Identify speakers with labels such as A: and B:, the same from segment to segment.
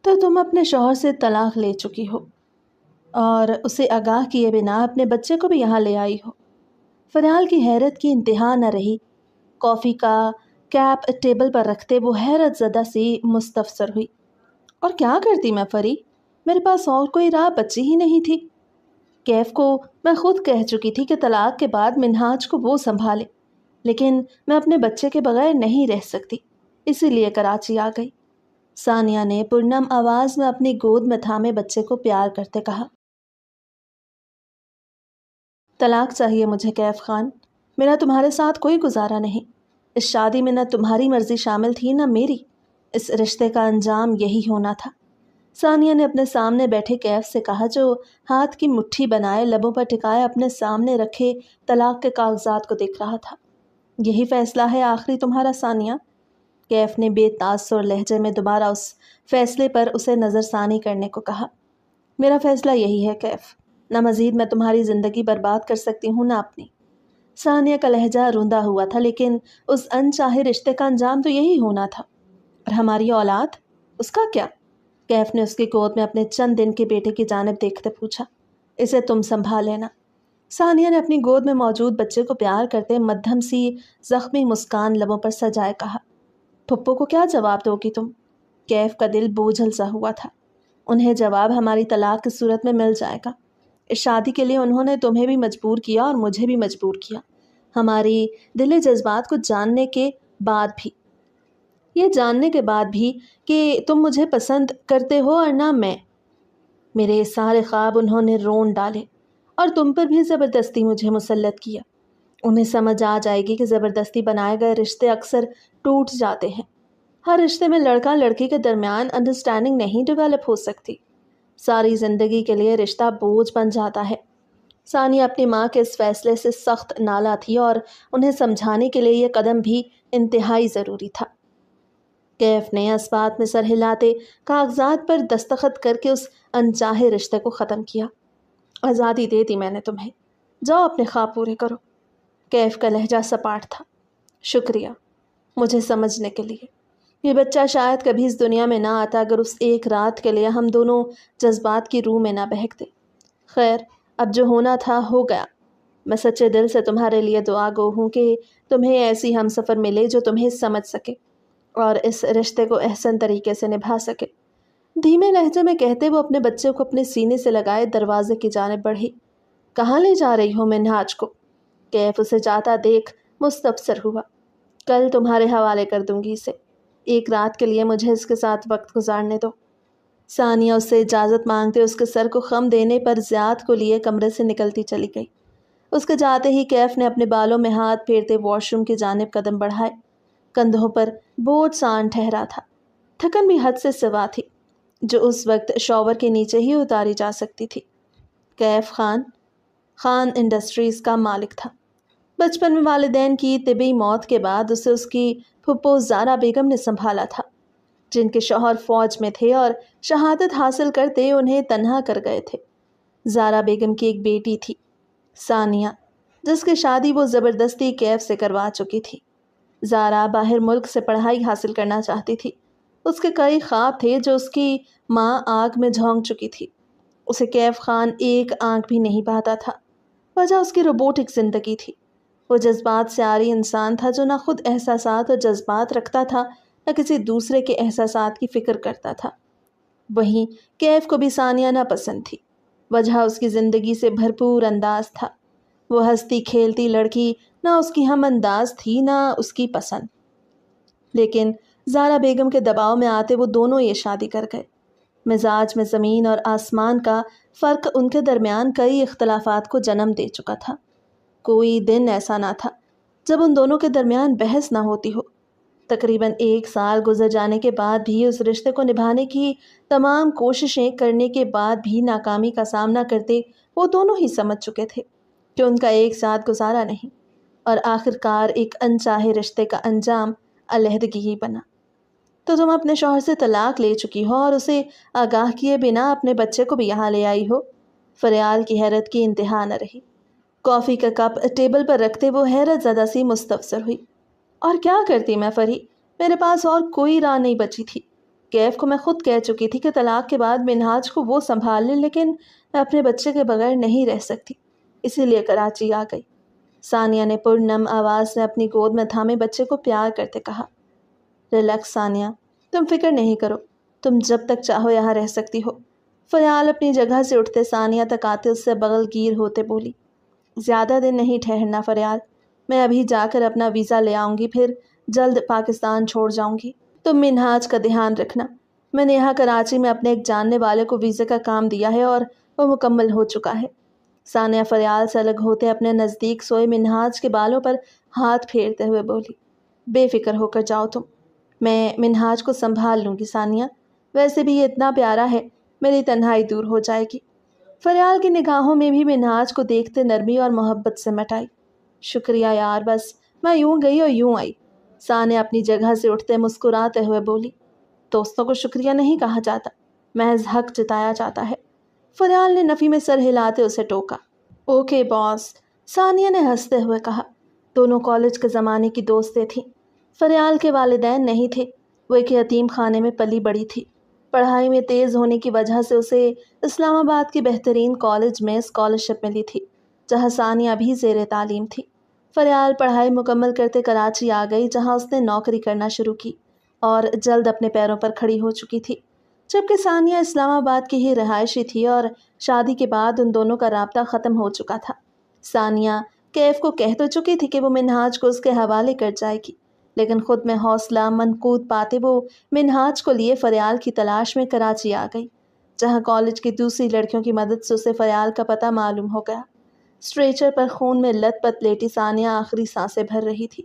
A: تو تم اپنے شوہر سے طلاق لے چکی ہو اور اسے آگاہ کیے بنا اپنے بچے کو بھی یہاں لے آئی ہو۔ فریال کی حیرت کی انتہا نہ رہی۔ کافی کا کیپ ٹیبل پر رکھتے وہ حیرت زدہ سی مستفسر ہوئی۔ اور کیا کرتی میں فری؟ میرے پاس اور کوئی راہ بچی ہی نہیں تھی۔ کیف کو میں خود کہہ چکی تھی کہ طلاق کے بعد منہاج کو وہ سنبھالے، لیکن میں اپنے بچے کے بغیر نہیں رہ سکتی، اسی لیے کراچی آ گئی۔ ثانیہ نے پرنم آواز میں اپنی گود میں تھامے بچے کو پیار کرتے کہا۔ طلاق چاہیے مجھے کیف خان، میرا تمہارے ساتھ کوئی گزارا نہیں۔ اس شادی میں نہ تمہاری مرضی شامل تھی نہ میری، اس رشتے کا انجام یہی ہونا تھا۔ ثانیہ نے اپنے سامنے بیٹھے کیف سے کہا، جو ہاتھ کی مٹھی بنائے لبوں پر ٹکائے اپنے سامنے رکھے طلاق کے کاغذات کو دیکھ رہا تھا۔ یہی فیصلہ ہے آخری تمہارا ثانیہ؟ کیف نے بے تاثر لہجے میں دوبارہ اس فیصلے پر اسے نظر ثانی کرنے کو کہا۔ میرا فیصلہ یہی ہے کیف، نہ مزید میں تمہاری زندگی برباد کر سکتی ہوں نہ اپنی۔ ثانیہ کا لہجہ روندا ہوا تھا، لیکن اس انچاہے رشتے کا انجام تو یہی ہونا تھا۔ اور ہماری اولاد، اس کا کیا؟ کیف نے اس کی گود میں اپنے چند دن کے بیٹے کی جانب دیکھتے پوچھا۔ اسے تم سنبھال لینا۔ ثانیہ نے اپنی گود میں موجود بچے کو پیار کرتے مدھم سی زخمی مسکان لبوں پر سجائے کہا۔ پھپھو کو کیا جواب دو گی تم؟ کیف کا دل بوجھل سا ہوا تھا۔ انہیں جواب ہماری طلاق کی صورت میں مل جائے گا۔ اس شادی کے لیے انہوں نے تمہیں بھی مجبور کیا اور مجھے بھی مجبور کیا، ہماری دلی جذبات کو جاننے کے بعد بھی، یہ جاننے کے بعد بھی کہ تم مجھے پسند کرتے ہو اور نہ میں۔ میرے سارے خواب انہوں نے رون ڈالے اور تم پر بھی زبردستی مجھے مسلط کیا۔ انہیں سمجھ آ جائے گی کہ زبردستی بنائے گئے رشتے اکثر ٹوٹ جاتے ہیں۔ ہر رشتے میں لڑکا لڑکی کے درمیان انڈرسٹینڈنگ نہیں ڈیولپ ہو سکتی، ساری زندگی کے لیے رشتہ بوجھ بن جاتا ہے۔ ثانیہ اپنی ماں کے اس فیصلے سے سخت نالاں تھی اور انہیں سمجھانے کے لیے یہ قدم بھی انتہائی ضروری تھا۔ کیف نے اسبات میں سر ہلاتے کاغذات پر دستخط کر کے اس انچاہے رشتے کو ختم کیا۔ آزادی دے دی میں نے تمہیں، جاؤ اپنے خواب پورے کرو۔ کیف کا لہجہ سپاٹ تھا۔ شکریہ مجھے سمجھنے کے لیے۔ یہ بچہ شاید کبھی اس دنیا میں نہ آتا اگر اس ایک رات کے لیے ہم دونوں جذبات کی روح میں نہ بہکتے۔ خیر، اب جو ہونا تھا ہو گیا۔ میں سچے دل سے تمہارے لیے دعا گو ہوں کہ تمہیں ایسی ہم سفر ملے جو تمہیں سمجھ سکے اور اس رشتے کو احسن طریقے سے نبھا سکے۔ دھیمے لہجے میں کہتے وہ اپنے بچے کو اپنے سینے سے لگائے دروازے کی جانب بڑھی۔ کہاں لے جا رہی ہو منہاج کو؟ کیف اسے جاتا دیکھ مستفسر ہوا۔ کل تمہارے حوالے کر دوں گی اسے، ایک رات کے لیے مجھے اس کے ساتھ وقت گزارنے دو۔ ثانیہ اس سے اجازت مانگتے اس کے سر کو خم دینے پر زیاد کو لیے کمرے سے نکلتی چلی گئی۔ اس کے جاتے ہی کیف نے اپنے بالوں میں ہاتھ پھیرتے واش روم کی جانب قدم بڑھائے۔ کندھوں پر بوجھ سان ٹھہرا تھا، تھکن بھی حد سے سوا تھی، جو اس وقت شاور کے نیچے ہی اتاری جا سکتی تھی۔ کیف خان انڈسٹریز کا مالک تھا۔ بچپن میں والدین کی طبی موت کے بعد اسے اس کی پھپھو زارا بیگم نے سنبھالا تھا، جن کے شوہر فوج میں تھے اور شہادت حاصل کرتے انہیں تنہا کر گئے تھے۔ زارا بیگم کی ایک بیٹی تھی، ثانیہ، جس کی شادی وہ زبردستی کیف سے کروا چکی تھی۔ زارا باہر ملک سے پڑھائی حاصل کرنا چاہتی تھی۔ اس کے کئی خواب تھے جو اس کی ماں آگ میں جھونک چکی تھی۔ اسے کیف خان ایک آنکھ بھی نہیں بہاتا تھا، وجہ اس کی روبوٹک زندگی تھی۔ وہ جذبات سے عاری انسان تھا جو نہ خود احساسات اور جذبات رکھتا تھا نہ کسی دوسرے کے احساسات کی فکر کرتا تھا۔ وہیں کیف کو بھی ثانیہ نہ پسند تھی، وجہ اس کی زندگی سے بھرپور انداز تھا۔ وہ ہنستی کھیلتی لڑکی نہ اس کی ہم انداز تھی نہ اس کی پسند، لیکن زارا بیگم کے دباؤ میں آتے وہ دونوں یہ شادی کر گئے۔ مزاج میں زمین اور آسمان کا فرق ان کے درمیان کئی اختلافات کو جنم دے چکا تھا۔ کوئی دن ایسا نہ تھا جب ان دونوں کے درمیان بحث نہ ہوتی ہو۔ تقریباً 1 سال گزر جانے کے بعد بھی اس رشتے کو نبھانے کی تمام کوششیں کرنے کے بعد بھی ناکامی کا سامنا کرتے وہ دونوں ہی سمجھ چکے تھے کہ ان کا ایک ساتھ گزارا نہیں، اور آخرکار ایک انچاہے رشتے کا انجام علیحدگی ہی بنا۔ تو تم اپنے شوہر سے طلاق لے چکی ہو اور اسے آگاہ کیے بنا اپنے بچے کو بھی یہاں لے آئی ہو۔ فریال کی حیرت کی انتہا نہ رہی۔ کافی کا کپ ٹیبل پر رکھتے وہ حیرت زدہ سی مستفسر ہوئی۔ اور کیا کرتی میں فری؟ میرے پاس اور کوئی راہ نہیں بچی تھی، کیف کو میں خود کہہ چکی تھی کہ طلاق کے بعد منہاج کو وہ سنبھال لے، لیکن میں اپنے بچے کے بغیر نہیں رہ سکتی، اسی لیے کراچی آ گئی۔ ثانیہ نے پرنم آواز سے اپنی گود میں تھامے بچے کو پیار کرتے کہا۔ ریلیکس ثانیہ، تم فکر نہیں کرو، تم جب تک چاہو یہاں رہ سکتی ہو۔ فریال اپنی جگہ سے اٹھتے ثانیہ تک آتے اس سے بغل گیر ہوتے بولی۔ زیادہ دن نہیں ٹھہرنا فریال، میں ابھی جا کر اپنا ویزا لے آؤں گی، پھر جلد پاکستان چھوڑ جاؤں گی۔ تم منہاج کا دھیان رکھنا، میں نے یہاں کراچی میں اپنے ایک جاننے والے کو ویزے کا کام دیا ہے اور وہ مکمل ہو چکا ہے۔ ثانیہ فریال سے الگ ہوتے اپنے نزدیک سوئے منہاج کے بالوں پر ہاتھ پھیرتے ہوئے بولی۔ بے فکر ہو کر جاؤ تم، میں منہاج کو سنبھال لوں گی ثانیہ، ویسے بھی یہ اتنا پیارا ہے، میری تنہائی دور ہو جائے گی۔ فریال کی نگاہوں میں بھی منہاج کو دیکھتے نرمی اور محبت سے مٹائی۔ شکریہ یار، بس میں یوں گئی اور یوں آئی۔ ثانیہ اپنی جگہ سے اٹھتے مسکراتے ہوئے بولی۔ دوستوں کو شکریہ نہیں کہا جاتا، محض حق جتایا جاتا ہے۔ فریال نے نفی میں سر ہلاتے اسے ٹوکا۔ اوکے باس، ثانیہ نے ہنستے ہوئے کہا۔ دونوں کالج کے زمانے کی دوستیں تھیں۔ فریال کے والدین نہیں تھے، وہ ایک یتیم خانے میں پلی بڑی تھی۔ پڑھائی میں تیز ہونے کی وجہ سے اسے اسلام آباد کی بہترین کالج میں اسکالرشپ ملی تھی، جہاں ثانیہ بھی زیر تعلیم تھی۔ فریال پڑھائی مکمل کرتے کراچی آ گئی، جہاں اس نے نوکری کرنا شروع کی اور جلد اپنے پیروں پر کھڑی ہو چکی تھی، جبکہ ثانیہ اسلام آباد کی ہی رہائشی تھی اور شادی کے بعد ان دونوں کا رابطہ ختم ہو چکا تھا۔ ثانیہ کیف کو کہہ تو چکی تھی کہ وہ منہاج کو اس کے حوالے کر جائے گی، لیکن خود میں حوصلہ منقود پاتے وہ منہاج کو لیے فریال کی تلاش میں کراچی آ گئی، جہاں کالج کی دوسری لڑکیوں کی مدد سے اسے فریال کا پتہ معلوم ہو گیا۔ اسٹریچر پر خون میں لت پت لیٹی ثانیہ آخری سانسیں بھر رہی تھی۔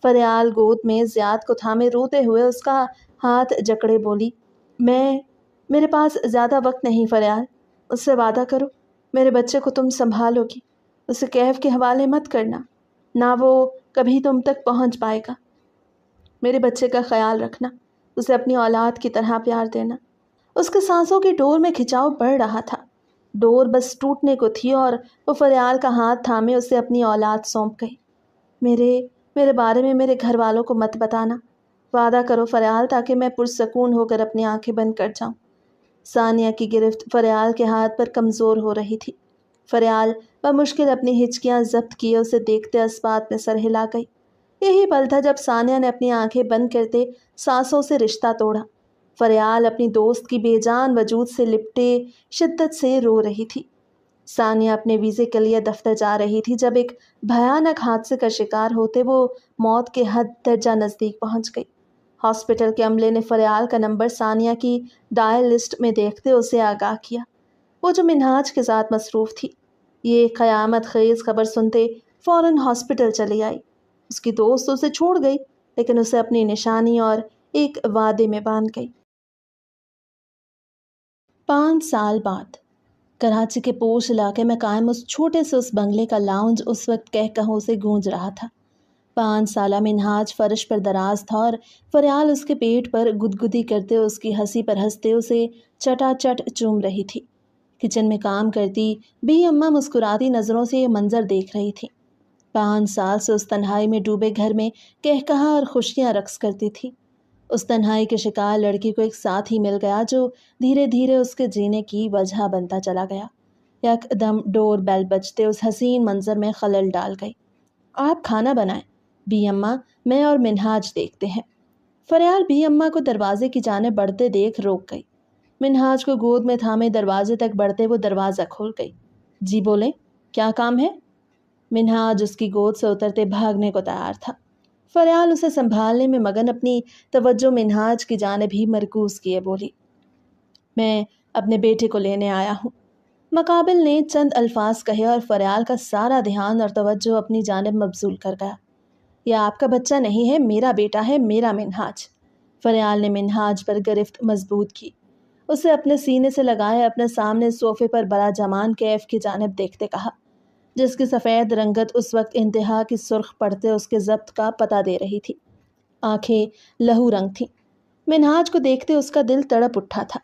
A: فریال گود میں زیاد کو تھامے روتے ہوئے اس کا ہاتھ جکڑے بولی۔ میرے پاس زیادہ وقت نہیں فریال، اس سے وعدہ کرو میرے بچے کو تم سنبھالو گی، اسے کیف کے حوالے مت کرنا، نہ وہ کبھی تم تک پہنچ پائے گا۔ میرے بچے کا خیال رکھنا، اسے اپنی اولاد کی طرح پیار دینا۔ اس کے سانسوں کی ڈور میں کھچاؤ بڑھ رہا تھا، ڈور بس ٹوٹنے کو تھی اور وہ فریال کا ہاتھ تھامے اسے اپنی اولاد سونپ گئی۔ میرے بارے میں میرے گھر والوں کو مت بتانا، وعدہ کرو فریال، تاکہ میں پرسکون ہو کر اپنی آنکھیں بند کر جاؤں۔ ثانیہ کی گرفت فریال کے ہاتھ پر کمزور ہو رہی تھی۔ فریال بمشکل اپنی ہچکیاں ضبط کیے اسے دیکھتے اسبات میں سر ہلا گئی۔ یہی پل تھا جب ثانیہ نے اپنی آنکھیں بند کرتے سانسوں سے رشتہ توڑا۔ فریال اپنی دوست کی بے جان وجود سے لپٹے شدت سے رو رہی تھی۔ ثانیہ اپنے ویزے کے لیے دفتر جا رہی تھی جب ایک بھیانک حادثے کا شکار ہوتے وہ موت کے حد درجہ نزدیک پہنچ گئی۔ ہاسپٹل کے عملے نے فریال کا نمبر ثانیہ کی ڈائل لسٹ میں دیکھتے اسے آگاہ کیا۔ وہ جو منہاج کے ساتھ مصروف تھی، یہ قیامت خیز خبر سنتے فوراً ہاسپٹل چلی آئی۔ اس کی دوست اسے چھوڑ گئی، لیکن اسے اپنی نشانی اور ایک وعدے میں باندھ گئی۔ 5 سال بعد کراچی کے پوش علاقے میں قائم اس چھوٹے سے اس بنگلے کا لاؤنج اس وقت کہکہوں سے گونج رہا تھا۔ 5 سالہ منہاج فرش پر دراز تھا اور فریال اس کے پیٹ پر گدگدی کرتے اس کی ہنسی پر ہنستے اسے چٹا چٹ چوم رہی تھی۔ کچن میں کام کرتی بھی اماں مسکراتی نظروں سے یہ منظر دیکھ رہی تھی۔ 5 سال سے اس تنہائی میں ڈوبے گھر میں کہکہا اور خوشیاں رقص کرتی تھی۔ اس تنہائی کے شکار لڑکی کو ایک ساتھی مل گیا جو دھیرے دھیرے اس کے جینے کی وجہ بنتا چلا گیا۔ یک دم ڈور بیل بجتے اس حسین منظر میں خلل ڈال گئی۔ آپ کھانا بنائیں، بی اماں، میں اور منہاج دیکھتے ہیں۔ فریال بی اماں کو دروازے کی جانب بڑھتے دیکھ روک گئی۔ منہاج کو گود میں تھامے دروازے تک بڑھتے وہ دروازہ کھول گئی۔ جی بولیں، کیا کام ہے؟ منہاج اس کی گود سے اترتے بھاگنے کو تیار تھا۔ فریال اسے سنبھالنے میں مگن اپنی توجہ منہاج کی جانب ہی مرکوز کیے بولی۔ میں اپنے بیٹے کو لینے آیا ہوں۔ مقابل نے چند الفاظ کہے اور فریال کا سارا دھیان اور توجہ اپنی جانب مبذول کر گیا۔ یہ آپ کا بچہ نہیں ہے، میرا بیٹا ہے، میرا منہاج۔ فریال نے منہاج پر گرفت مضبوط کی، اسے اپنے سینے سے لگائے اپنے سامنے صوفے پر براجمان کیف کی جانب دیکھتے کہا، جس کی سفید رنگت اس وقت انتہا کی سرخ پڑتے اس کے ضبط کا پتہ دے رہی تھی۔ آنکھیں لہو رنگ تھیں۔ منہاج کو دیکھتے اس کا دل تڑپ اٹھا تھا۔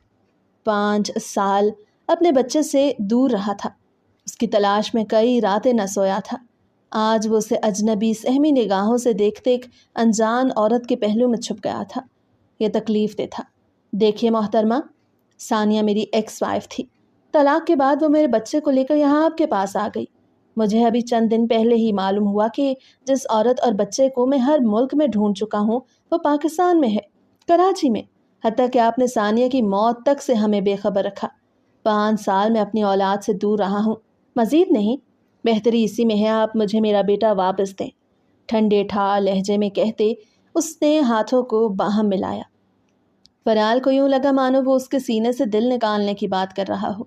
A: 5 سال اپنے بچے سے دور رہا تھا، اس کی تلاش میں کئی راتیں نہ سویا تھا۔ آج وہ اسے اجنبی سہمی نگاہوں سے دیکھتے ایک انجان عورت کے پہلو میں چھپ گیا تھا۔ یہ تکلیف دہ تھا۔ دیکھیے محترمہ، ثانیہ میری ایکس وائف تھی۔ طلاق کے بعد وہ میرے بچے کو لے کر یہاں آپ کے پاس آ گئی۔ مجھے ابھی چند دن پہلے ہی معلوم ہوا کہ جس عورت اور بچے کو میں ہر ملک میں ڈھونڈ چکا ہوں وہ پاکستان میں ہے، کراچی میں۔ حتیٰ کہ آپ نے ثانیہ کی موت تک سے ہمیں بے خبر رکھا۔ 5 سال میں اپنی اولاد سے دور رہا ہوں، مزید نہیں۔ بہتری اسی میں ہے آپ مجھے میرا بیٹا واپس دیں، ٹھنڈے ٹھار لہجے میں کہتے اس نے ہاتھوں کو باہم ملایا۔ فریال کو یوں لگا مانو وہ اس کے سینے سے دل نکالنے کی بات کر رہا ہو۔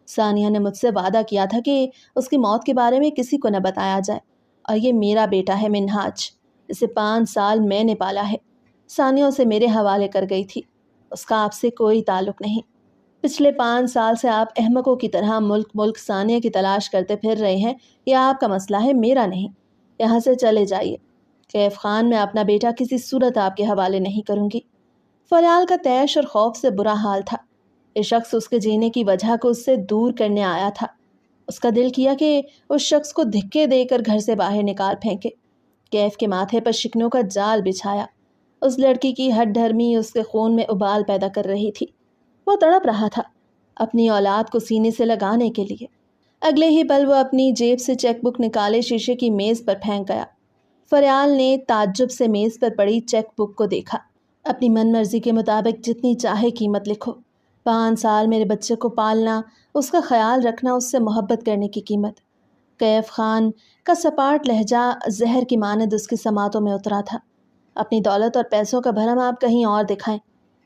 A: ثانیہ نے مجھ سے وعدہ کیا تھا کہ اس کی موت کے بارے میں کسی کو نہ بتایا جائے، اور یہ میرا بیٹا ہے منہاج، اسے 5 سال میں نے پالا ہے۔ ثانیہ اسے میرے حوالے کر گئی تھی، اس کا آپ سے کوئی تعلق نہیں۔ پچھلے 5 سال سے آپ احمقوں کی طرح ملک ملک ثانیہ کی تلاش کرتے پھر رہے ہیں، یہ آپ کا مسئلہ ہے، میرا نہیں۔ یہاں سے چلے جائیے کیف خان، میں اپنا بیٹا کسی صورت آپ کے حوالے نہیں کروں گی۔ فریال کا طیش اور خوف سے برا حال تھا۔ یہ شخص اس کے جینے کی وجہ کو اس سے دور کرنے آیا تھا۔ اس کا دل کیا کہ اس شخص کو دھکے دے کر گھر سے باہر نکال پھینکے۔ کیف کے ماتھے پر شکنوں کا جال بچھایا۔ اس لڑکی کی ہڈ دھرمی اس کے خون میں ابال پیدا کر رہی تھی۔ وہ تڑپ رہا تھا اپنی اولاد کو سینے سے لگانے کے لیے۔ اگلے ہی پل وہ اپنی جیب سے چیک بک نکالے شیشے کی میز پر پھینک گیا۔ فریال نے تعجب سے میز پر پڑی چیک بک کو دیکھا۔ اپنی من مرضی کے مطابق جتنی چاہے قیمت لکھو۔ 5 سال میرے بچے کو پالنا، اس کا خیال رکھنا، اس سے محبت کرنے کی قیمت۔ کیف خان کا سپاٹ لہجہ زہر کی مانند اس کی سماعتوں میں اترا تھا۔ اپنی دولت اور پیسوں کا بھرم آپ کہیں اور دکھائیں،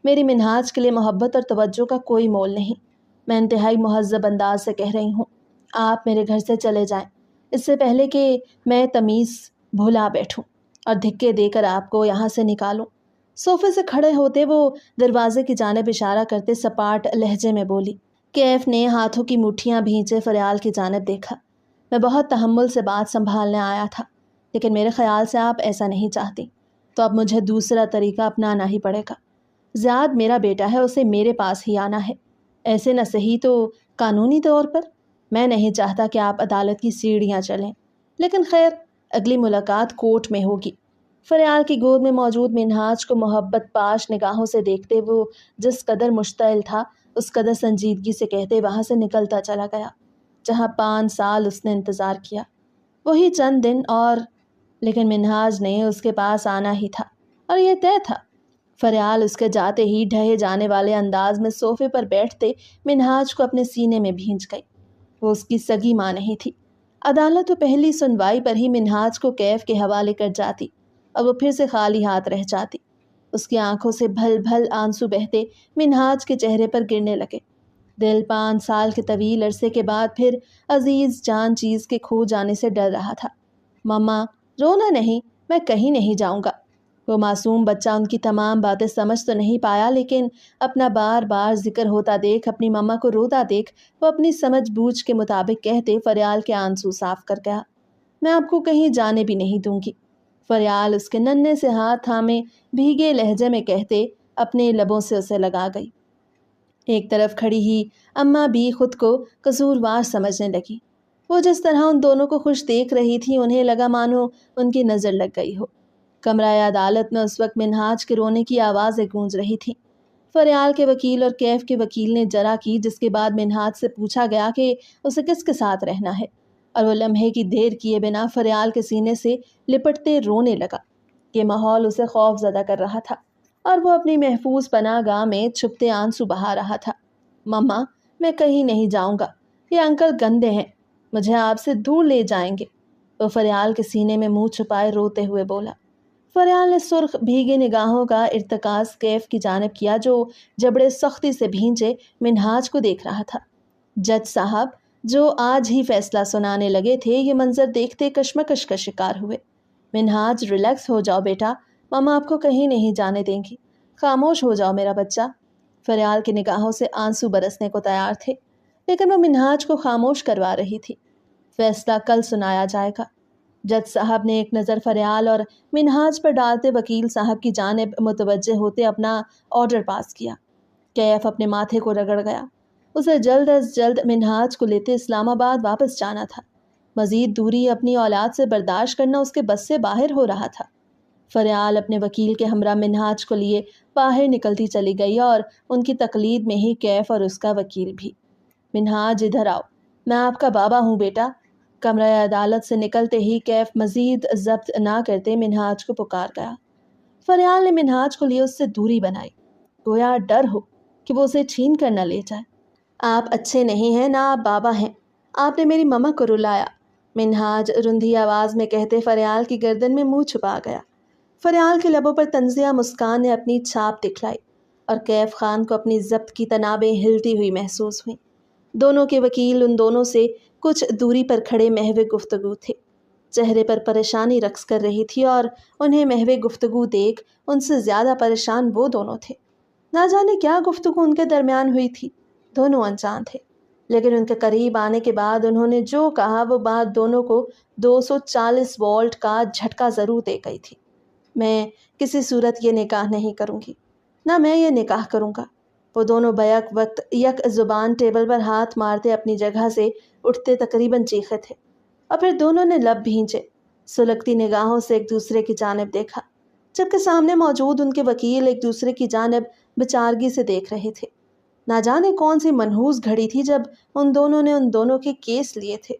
A: میری منہاج کے لیے محبت اور توجہ کا کوئی مول نہیں۔ میں انتہائی مہذب انداز سے کہہ رہی ہوں، آپ میرے گھر سے چلے جائیں، اس سے پہلے کہ میں تمیز بھلا بیٹھوں اور دھکے دے کر آپ کو یہاں سے نکالوں۔ صوفے سے کھڑے ہوتے وہ دروازے کی جانب اشارہ کرتے سپاٹ لہجے میں بولی۔ کیف نے ہاتھوں کی مٹھیاں بھینچے فریال کی جانب دیکھا۔ میں بہت تحمل سے بات سنبھالنے آیا تھا، لیکن میرے خیال سے آپ ایسا نہیں چاہتی، تو اب مجھے دوسرا طریقہ اپنانا ہی پڑے گا۔ زیاد میرا بیٹا ہے، اسے میرے پاس ہی آنا ہے، ایسے نہ صحیح تو قانونی طور پر۔ میں نہیں چاہتا کہ آپ عدالت کی سیڑھیاں چلیں، لیکن خیر، اگلی ملاقات کورٹ میں ہوگی۔ فریال کی گود میں موجود منہاج کو محبت پاش نگاہوں سے دیکھتے وہ جس قدر مشتعل تھا اس قدر سنجیدگی سے کہتے وہاں سے نکلتا چلا گیا جہاں 5 سال اس نے انتظار کیا۔ وہی چند دن اور، لیکن منہاج نے اس کے پاس آنا ہی تھا، اور یہ طے تھا۔ فریال اس کے جاتے ہی ڈھہے جانے والے انداز میں صوفے پر بیٹھتے منہاج کو اپنے سینے میں بھینچ گئی۔ وہ اس کی سگی ماں نہیں تھی۔ عدالت و پہلی سنوائی پر ہی منہاج کو کیف کے حوالے کر جاتی اور وہ پھر سے خالی ہاتھ رہ جاتی۔ اس کی آنکھوں سے بھل بھل آنسو بہتے منہاج کے چہرے پر گرنے لگے۔ دل 5 سال کے طویل عرصے کے بعد پھر عزیز جان چیز کے کھو جانے سے ڈر رہا تھا۔ ماما، رونا نہیں، میں کہیں نہیں جاؤں گا۔ وہ معصوم بچہ ان کی تمام باتیں سمجھ تو نہیں پایا، لیکن اپنا بار بار ذکر ہوتا دیکھ، اپنی ماما کو روتا دیکھ، وہ اپنی سمجھ بوجھ کے مطابق کہتے فریال کے آنسو صاف کر گیا۔ میں آپ کو کہیں جانے بھی نہیں دوں گی، فریال اس کے ننھے سے ہاتھ تھامے بھیگے لہجے میں کہتے اپنے لبوں سے اسے لگا گئی۔ ایک طرف کھڑی ہی اماں بھی خود کو قصوروار سمجھنے لگی۔ وہ جس طرح ان دونوں کو خوش دیکھ رہی تھی، انہیں لگا مانو ان کی نظر لگ گئی ہو۔ کمرہ عدالت میں اس وقت منہاج کے رونے کی آوازیں گونج رہی تھیں۔ فریال کے وکیل اور کیف کے وکیل نے جرا کی، جس کے بعد منہاج سے پوچھا گیا کہ اسے کس کے ساتھ رہنا ہے، اور وہ لمحے کی دیر کیے بنا فریال کے سینے سے لپٹتے رونے لگا۔ یہ ماحول اسے خوف زدہ کر رہا تھا، اور وہ اپنی محفوظ پناہ گاہ میں چھپتے آنسو بہا رہا تھا۔ ماما، میں کہیں نہیں جاؤں گا، یہ انکل گندے ہیں، مجھے آپ سے دور لے جائیں گے، وہ فریال کے سینے میں منہ چھپائے روتے ہوئے بولا۔ فریال نے سرخ بھیگے نگاہوں کا ارتکاز کیف کی جانب کیا، جو جبڑے سختی سے بھینچے منہاج کو دیکھ رہا تھا۔ جج صاحب، جو آج ہی فیصلہ سنانے لگے تھے، یہ منظر دیکھتے کشمکش کا شکار ہوئے۔ منہاج، ریلیکس ہو جاؤ بیٹا، ماما آپ کو کہیں نہیں جانے دیں گی، خاموش ہو جاؤ میرا بچہ۔ فریال کی نگاہوں سے آنسو برسنے کو تیار تھے، لیکن وہ منہاج کو خاموش کروا رہی تھی۔ فیصلہ کل سنایا جائے گا۔ جج صاحب نے ایک نظر فریال اور منہاج پر ڈالتے وکیل صاحب کی جانب متوجہ ہوتے اپنا آرڈر پاس کیا۔ کیف اپنے ماتھے کو رگڑ گیا۔ اسے جلد از جلد منہاج کو لیتے اسلام آباد واپس جانا تھا۔ مزید دوری اپنی اولاد سے برداشت کرنا اس کے بس سے باہر ہو رہا تھا۔ فریال اپنے وکیل کے ہمراہ منہاج کو لیے باہر نکلتی چلی گئی اور ان کی تقلید میں ہی کیف اور اس کا وکیل بھی۔ منہاج ادھر آؤ، میں آپ کا بابا ہوں بیٹا۔ کمرہ عدالت سے نکلتے ہی کیف مزید ضبط نہ کرتے منہاج کو پکار گیا۔ فریال نے منہاج کو لیے اس سے دوری بنائی، گویا ڈر ہو کہ وہ اسے چھین کر نہ لے جائے۔ آپ اچھے نہیں ہیں، نہ آپ بابا ہیں، آپ نے میری مما کو رلایا، منہاج رندھی آواز میں کہتے فریال کی گردن میں منہ چھپا گیا۔ فریال کے لبوں پر طنزیہ مسکان نے اپنی چھاپ دکھلائی اور کیف خان کو اپنی ضبط کی تنابیں ہلتی ہوئی محسوس ہوئیں۔ دونوں کے وکیل ان دونوں سے کچھ دوری پر کھڑے محو گفتگو تھے۔ چہرے پر پریشانی رقص کر رہی تھی اور انہیں محو گفتگو دیکھ ان سے زیادہ پریشان وہ دونوں تھے۔ نہ جانے کیا گفتگو ان کے درمیان ہوئی تھی، دونوں انجان تھے، لیکن ان کے قریب آنے کے بعد انہوں نے جو کہا وہ بات دونوں کو 240 وولٹ کا جھٹکا ضرور دے گئی تھی۔ میں کسی صورت یہ نکاح نہیں کروں گی، نہ میں یہ نکاح کروں گا۔ وہ دونوں بیک وقت یک زبان ٹیبل پر ہاتھ مارتے اپنی جگہ سے اٹھتے تقریباً چیخے تھے، اور پھر دونوں نے لب بھینچے، سلگتی نگاہوں سے ایک دوسرے کی جانب دیکھا، جبکہ سامنے موجود ان کے وکیل ایک دوسرے کی جانب بچارگی سے دیکھ رہے تھے۔ نہ جانے کون سی منحوس گھڑی تھی جب ان دونوں کے کیس لیے تھے۔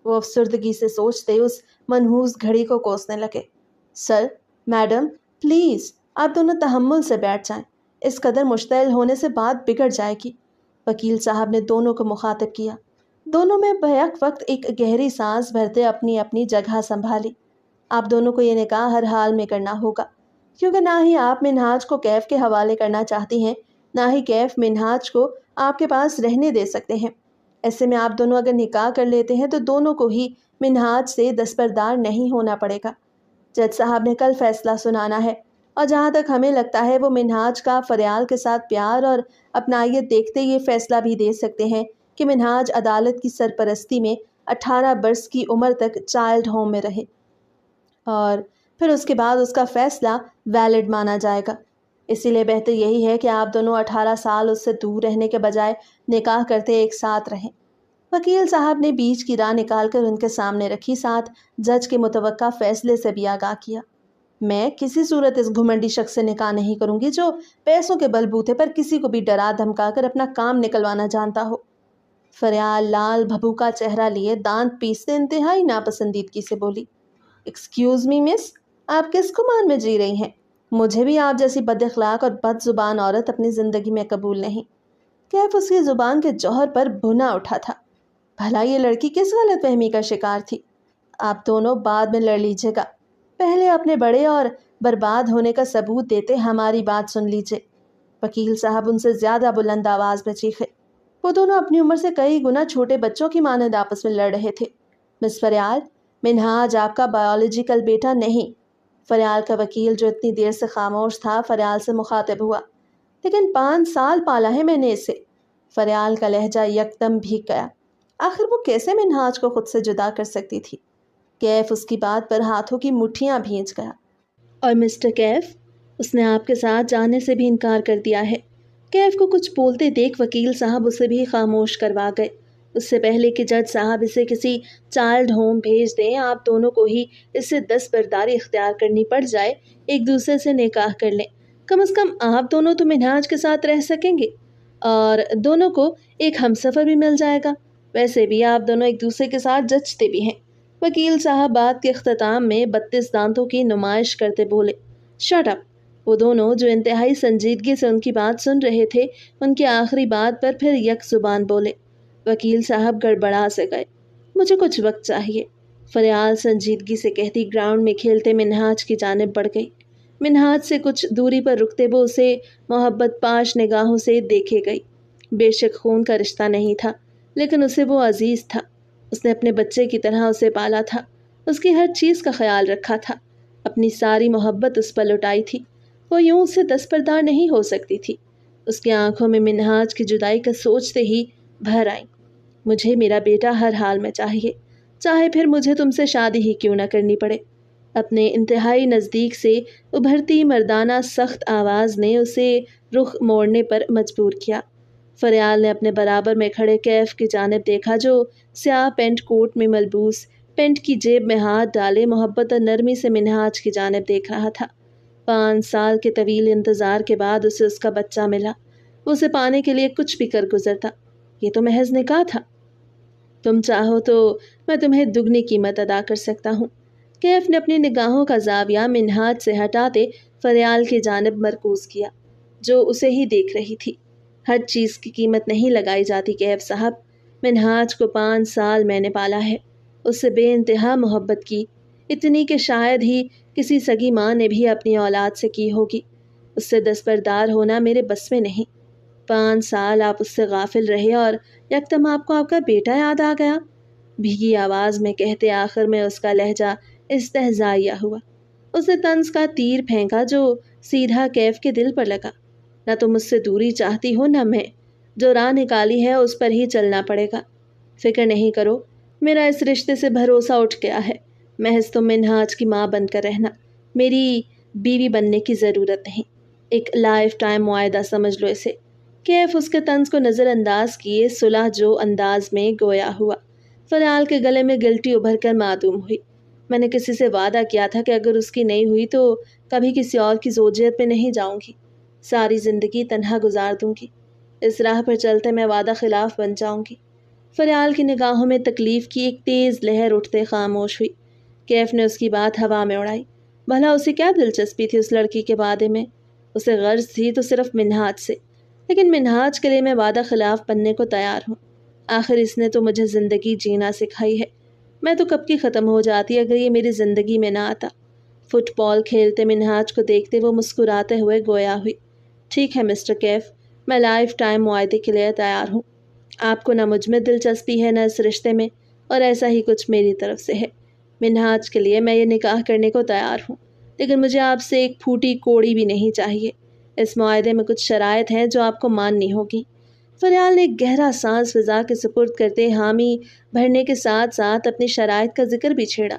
A: وہ افسردگی سے سوچتے اس منحوس گھڑی کو کوسنے لگے۔ سر، میڈم، پلیز آپ دونوں تحمل سے بیٹھ جائیں، اس قدر مشتعل ہونے سے بات بگڑ جائے گی، وکیل صاحب نے دونوں کو مخاطب کیا۔ دونوں میں بیک وقت ایک گہری سانس بھرتے اپنی اپنی جگہ سنبھالی۔ آپ دونوں کو یہ نکاح ہر حال میں کرنا ہوگا، کیونکہ نہ ہی آپ منہاج کو کیف کے حوالے کرنا چاہتی ہیں، نہ ہی کیف منہاج کو آپ کے پاس رہنے دے سکتے ہیں۔ ایسے میں آپ دونوں اگر نکاح کر لیتے ہیں تو دونوں کو ہی منہاج سے دستبردار نہیں ہونا پڑے گا۔ جج صاحب نے کل فیصلہ سنانا ہے، اور جہاں تک ہمیں لگتا ہے وہ منہاج کا فریال کے ساتھ پیار اور اپنائیت دیکھتے یہ فیصلہ بھی دے سکتے ہیں کہ منہاج عدالت کی سرپرستی میں 18 برس کی عمر تک چائلڈ ہوم میں رہے، اور پھر اس کے بعد اس کا فیصلہ ویلڈ مانا جائے گا۔ اسی لیے بہتر یہی ہے کہ آپ دونوں 18 سال اس سے دور رہنے کے بجائے نکاح کرتے ایک ساتھ رہیں۔ وکیل صاحب نے بیچ کی راہ نکال کر ان کے سامنے رکھی، ساتھ جج کے متوقع فیصلے سے بھی آگاہ کیا۔ میں کسی صورت اس گھمنڈی شخص سے نکاح نہیں کروں گی جو پیسوں کے بل بوتے پر کسی کو بھی ڈرا دھمکا کر اپنا کام نکلوانا جانتا ہو۔ فریال لال بھبوکا چہرہ لیے دانت پیستے انتہائی ناپسندیدگی سے بولی۔ ایکسکیوز می مس، آپ کس گمان میں جی رہی ہیں؟ مجھے بھی آپ جیسی بد اخلاق اور بد زبان عورت اپنی زندگی میں قبول نہیں۔ کیف اس کی زبان کے جوہر پر بھنا اٹھا تھا۔ بھلا یہ لڑکی کس غلط فہمی کا شکار تھی؟ آپ دونوں بعد میں لڑ لیجیے گا، پہلے اپنے بڑے اور برباد ہونے کا ثبوت دیتے ہماری بات سن لیجیے، وکیل صاحب ان سے زیادہ بلند آواز میں چیخے۔ وہ دونوں اپنی عمر سے کئی گنا چھوٹے بچوں کی مانند آپس میں لڑ رہے تھے۔ مس فریال، منہاج آپ کا بایولوجیکل بیٹا نہیں۔ فریال کا وکیل جو اتنی دیر سے خاموش تھا فریال سے مخاطب ہوا۔ لیکن 5 سال پالا ہے میں نے اسے۔ فریال کا لہجہ یکدم بھیگ گیا۔ آخر وہ کیسے منہاج کو خود سے جدا کر سکتی تھی؟ کیف اس کی بات پر ہاتھوں کی مٹھیاں بھینچ گیا۔ اور مسٹر کیف، اس نے آپ کے ساتھ جانے سے بھی انکار کر دیا ہے۔ کیف کو کچھ بولتے دیکھ وکیل صاحب اسے بھی خاموش کروا گئے۔ اس سے پہلے کہ جج صاحب اسے کسی چائلڈ ہوم بھیج دیں، آپ دونوں کو ہی اس سے دستبرداری اختیار کرنی پڑ جائے، ایک دوسرے سے نکاح کر لیں۔ کم از کم آپ دونوں تو منہاج کے ساتھ رہ سکیں گے، اور دونوں کو ایک ہمسفر بھی مل جائے گا۔ ویسے بھی آپ دونوں ایک دوسرے کے ساتھ جچتے بھی ہیں۔ وکیل صاحب بات کے اختتام میں 32 دانتوں کی نمائش کرتے بولے۔ Shut up. وہ دونوں جو انتہائی سنجیدگی سے ان کی بات سن رہے تھے، ان کی آخری بات پر پھر یک زبان بولے۔ وکیل صاحب گڑبڑا سے گئے۔ مجھے کچھ وقت چاہیے، فریال سنجیدگی سے کہتی گراؤنڈ میں کھیلتے منہاج کی جانب بڑھ گئی۔ منہاج سے کچھ دوری پر رکتے وہ اسے محبت پاش نگاہوں سے دیکھے گئی۔ بے شک خون کا رشتہ نہیں تھا، لیکن اسے وہ عزیز تھا۔ اس نے اپنے بچے کی طرح اسے پالا تھا، اس کی ہر چیز کا خیال رکھا تھا، اپنی ساری محبت اس پر لٹائی تھی۔ وہ یوں اس سے دستبردار نہیں ہو سکتی تھی۔ اس کی آنکھوں میں منہاج کی جدائی کا سوچتے ہی بھر آئیں۔ مجھے میرا بیٹا ہر حال میں چاہیے، چاہے پھر مجھے تم سے شادی ہی کیوں نہ کرنی پڑے۔ اپنے انتہائی نزدیک سے ابھرتی مردانہ سخت آواز نے اسے رخ موڑنے پر مجبور کیا۔ فریال نے اپنے برابر میں کھڑے کیف کی جانب دیکھا، جو سیاہ پینٹ کوٹ میں ملبوس، پینٹ کی جیب میں ہاتھ ڈالے محبت اور نرمی سے منہاج کی جانب دیکھ رہا تھا۔ 5 سال کے طویل انتظار کے بعد اسے اس کا بچہ ملا۔ وہ اسے پانے کے لیے کچھ بھی کر گزرتا۔ یہ تو محض نکاح تھا۔ تم چاہو تو میں تمہیں دگنی قیمت ادا کر سکتا ہوں۔ کیف نے اپنی نگاہوں کا زاویہ منہاج سے ہٹاتے فریال کی جانب مرکوز کیا، جو اسے ہی دیکھ رہی تھی۔ ہر چیز کی قیمت نہیں لگائی جاتی کیف صاحب۔ منہاج کو 5 سال میں نے پالا ہے، اس سے بے انتہا محبت کی، اتنی کہ شاید ہی کسی سگی ماں نے بھی اپنی اولاد سے کی ہوگی۔ اس سے دستبردار ہونا میرے بس میں نہیں۔ 5 سال آپ اس سے غافل رہے اور یکدم آپ کو آپ کا بیٹا یاد آ گیا، بھیگی آواز میں کہتے آخر میں اس کا لہجہ استہزائیہ ہوا۔ اس نے طنز کا تیر پھینکا جو سیدھا کیف کے دل پر لگا۔ نہ تم مجھ سے دوری چاہتی ہو نہ میں، جو راہ نکالی ہے اس پر ہی چلنا پڑے گا۔ فکر نہیں کرو، میرا اس رشتے سے بھروسہ اٹھ گیا ہے۔ محض تم منہاج کی ماں بن کر رہنا، میری بیوی بننے کی ضرورت نہیں۔ ایک لائف ٹائم معاہدہ سمجھ لو اسے۔ کیف اس کے طنز کو نظر انداز کیے صلح جو انداز میں گویا ہوا۔ فریال کے گلے میں گلٹی ابھر کر معدوم ہوئی۔ میں نے کسی سے وعدہ کیا تھا کہ اگر اس کی نہیں ہوئی تو کبھی کسی اور کی زوجیت میں نہیں جاؤں گی، ساری زندگی تنہا گزار دوں گی۔ اس راہ پر چلتے میں وعدہ خلاف بن جاؤں گی۔ فریال کی نگاہوں میں تکلیف کی ایک تیز لہر اٹھتے خاموش ہوئی۔ کیف نے اس کی بات ہوا میں اڑائی۔ بھلا اسے کیا دلچسپی تھی اس لڑکی کے وعدے میں؟ اسے غرض تھی تو صرف منہاج سے، لیکن منہاج کے لیے میں وعدہ خلاف بننے کو تیار ہوں۔ آخر اس نے تو مجھے زندگی جینا سکھائی ہے، میں تو کب کی ختم ہو جاتی اگر یہ میری زندگی میں نہ آتا۔ فٹ بال کھیلتے منہاج کو دیکھتے وہ مسکراتے ہوئے گویا ہوئی۔ ٹھیک ہے مسٹر کیف، میں لائف ٹائم معاہدے کے لیے تیار ہوں۔ آپ کو نہ مجھ میں دلچسپی ہے نہ اس رشتے میں، اور ایسا ہی کچھ میری طرف سے ہے۔ منہاج کے لیے میں یہ نکاح کرنے کو تیار ہوں، لیکن مجھے آپ سے ایک پھوٹی کوڑی بھی نہیں چاہیے۔ اس معاہدے میں کچھ شرائط ہیں جو آپ کو ماننی ہوگی۔ فریال نے ایک گہرا سانس فضا کے سپرد کرتے حامی بھرنے کے ساتھ ساتھ اپنی شرائط کا ذکر بھی چھیڑا۔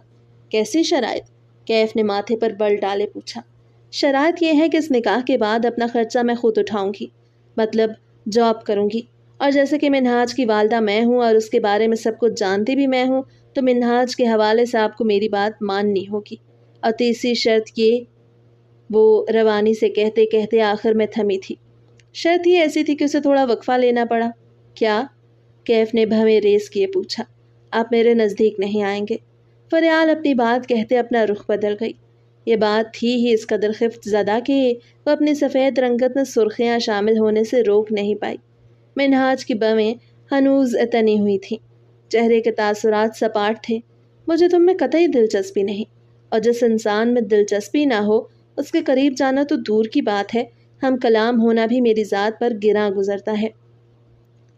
A: کیسی شرائط؟ کیف نے ماتھے پر بل ڈالے پوچھا۔ شرائط یہ ہے کہ اس نکاح کے بعد اپنا خرچہ میں خود اٹھاؤں گی، مطلب جاب کروں گی، اور جیسے کہ منہاج کی والدہ میں ہوں اور اس کے بارے میں سب کچھ جانتی بھی میں ہوں، تو منہاج کے حوالے سے آپ کو میری بات ماننی ہوگی۔ اور تیسری شرط یہ، وہ روانی سے کہتے کہتے آخر میں تھمی تھی۔ شرط ہی ایسی تھی کہ اسے تھوڑا وقفہ لینا پڑا۔ کیا؟ کیف نے بھویں ریز کیے پوچھا۔ آپ میرے نزدیک نہیں آئیں گے۔ فریال اپنی بات کہتے اپنا رخ بدل گئی۔ یہ بات تھی ہی اس قدر خفت زدہ کہ وہ اپنی سفید رنگت میں سرخیاں شامل ہونے سے روک نہیں پائی۔ منہاج کی بویں ہنوز تنی ہوئی تھیں، چہرے کے تاثرات سپاٹ تھے۔ مجھے تم میں قطعی دلچسپی نہیں، اور جس انسان میں دلچسپی نہ ہو اس کے قریب جانا تو دور کی بات ہے، ہم کلام ہونا بھی میری ذات پر گراں گزرتا ہے۔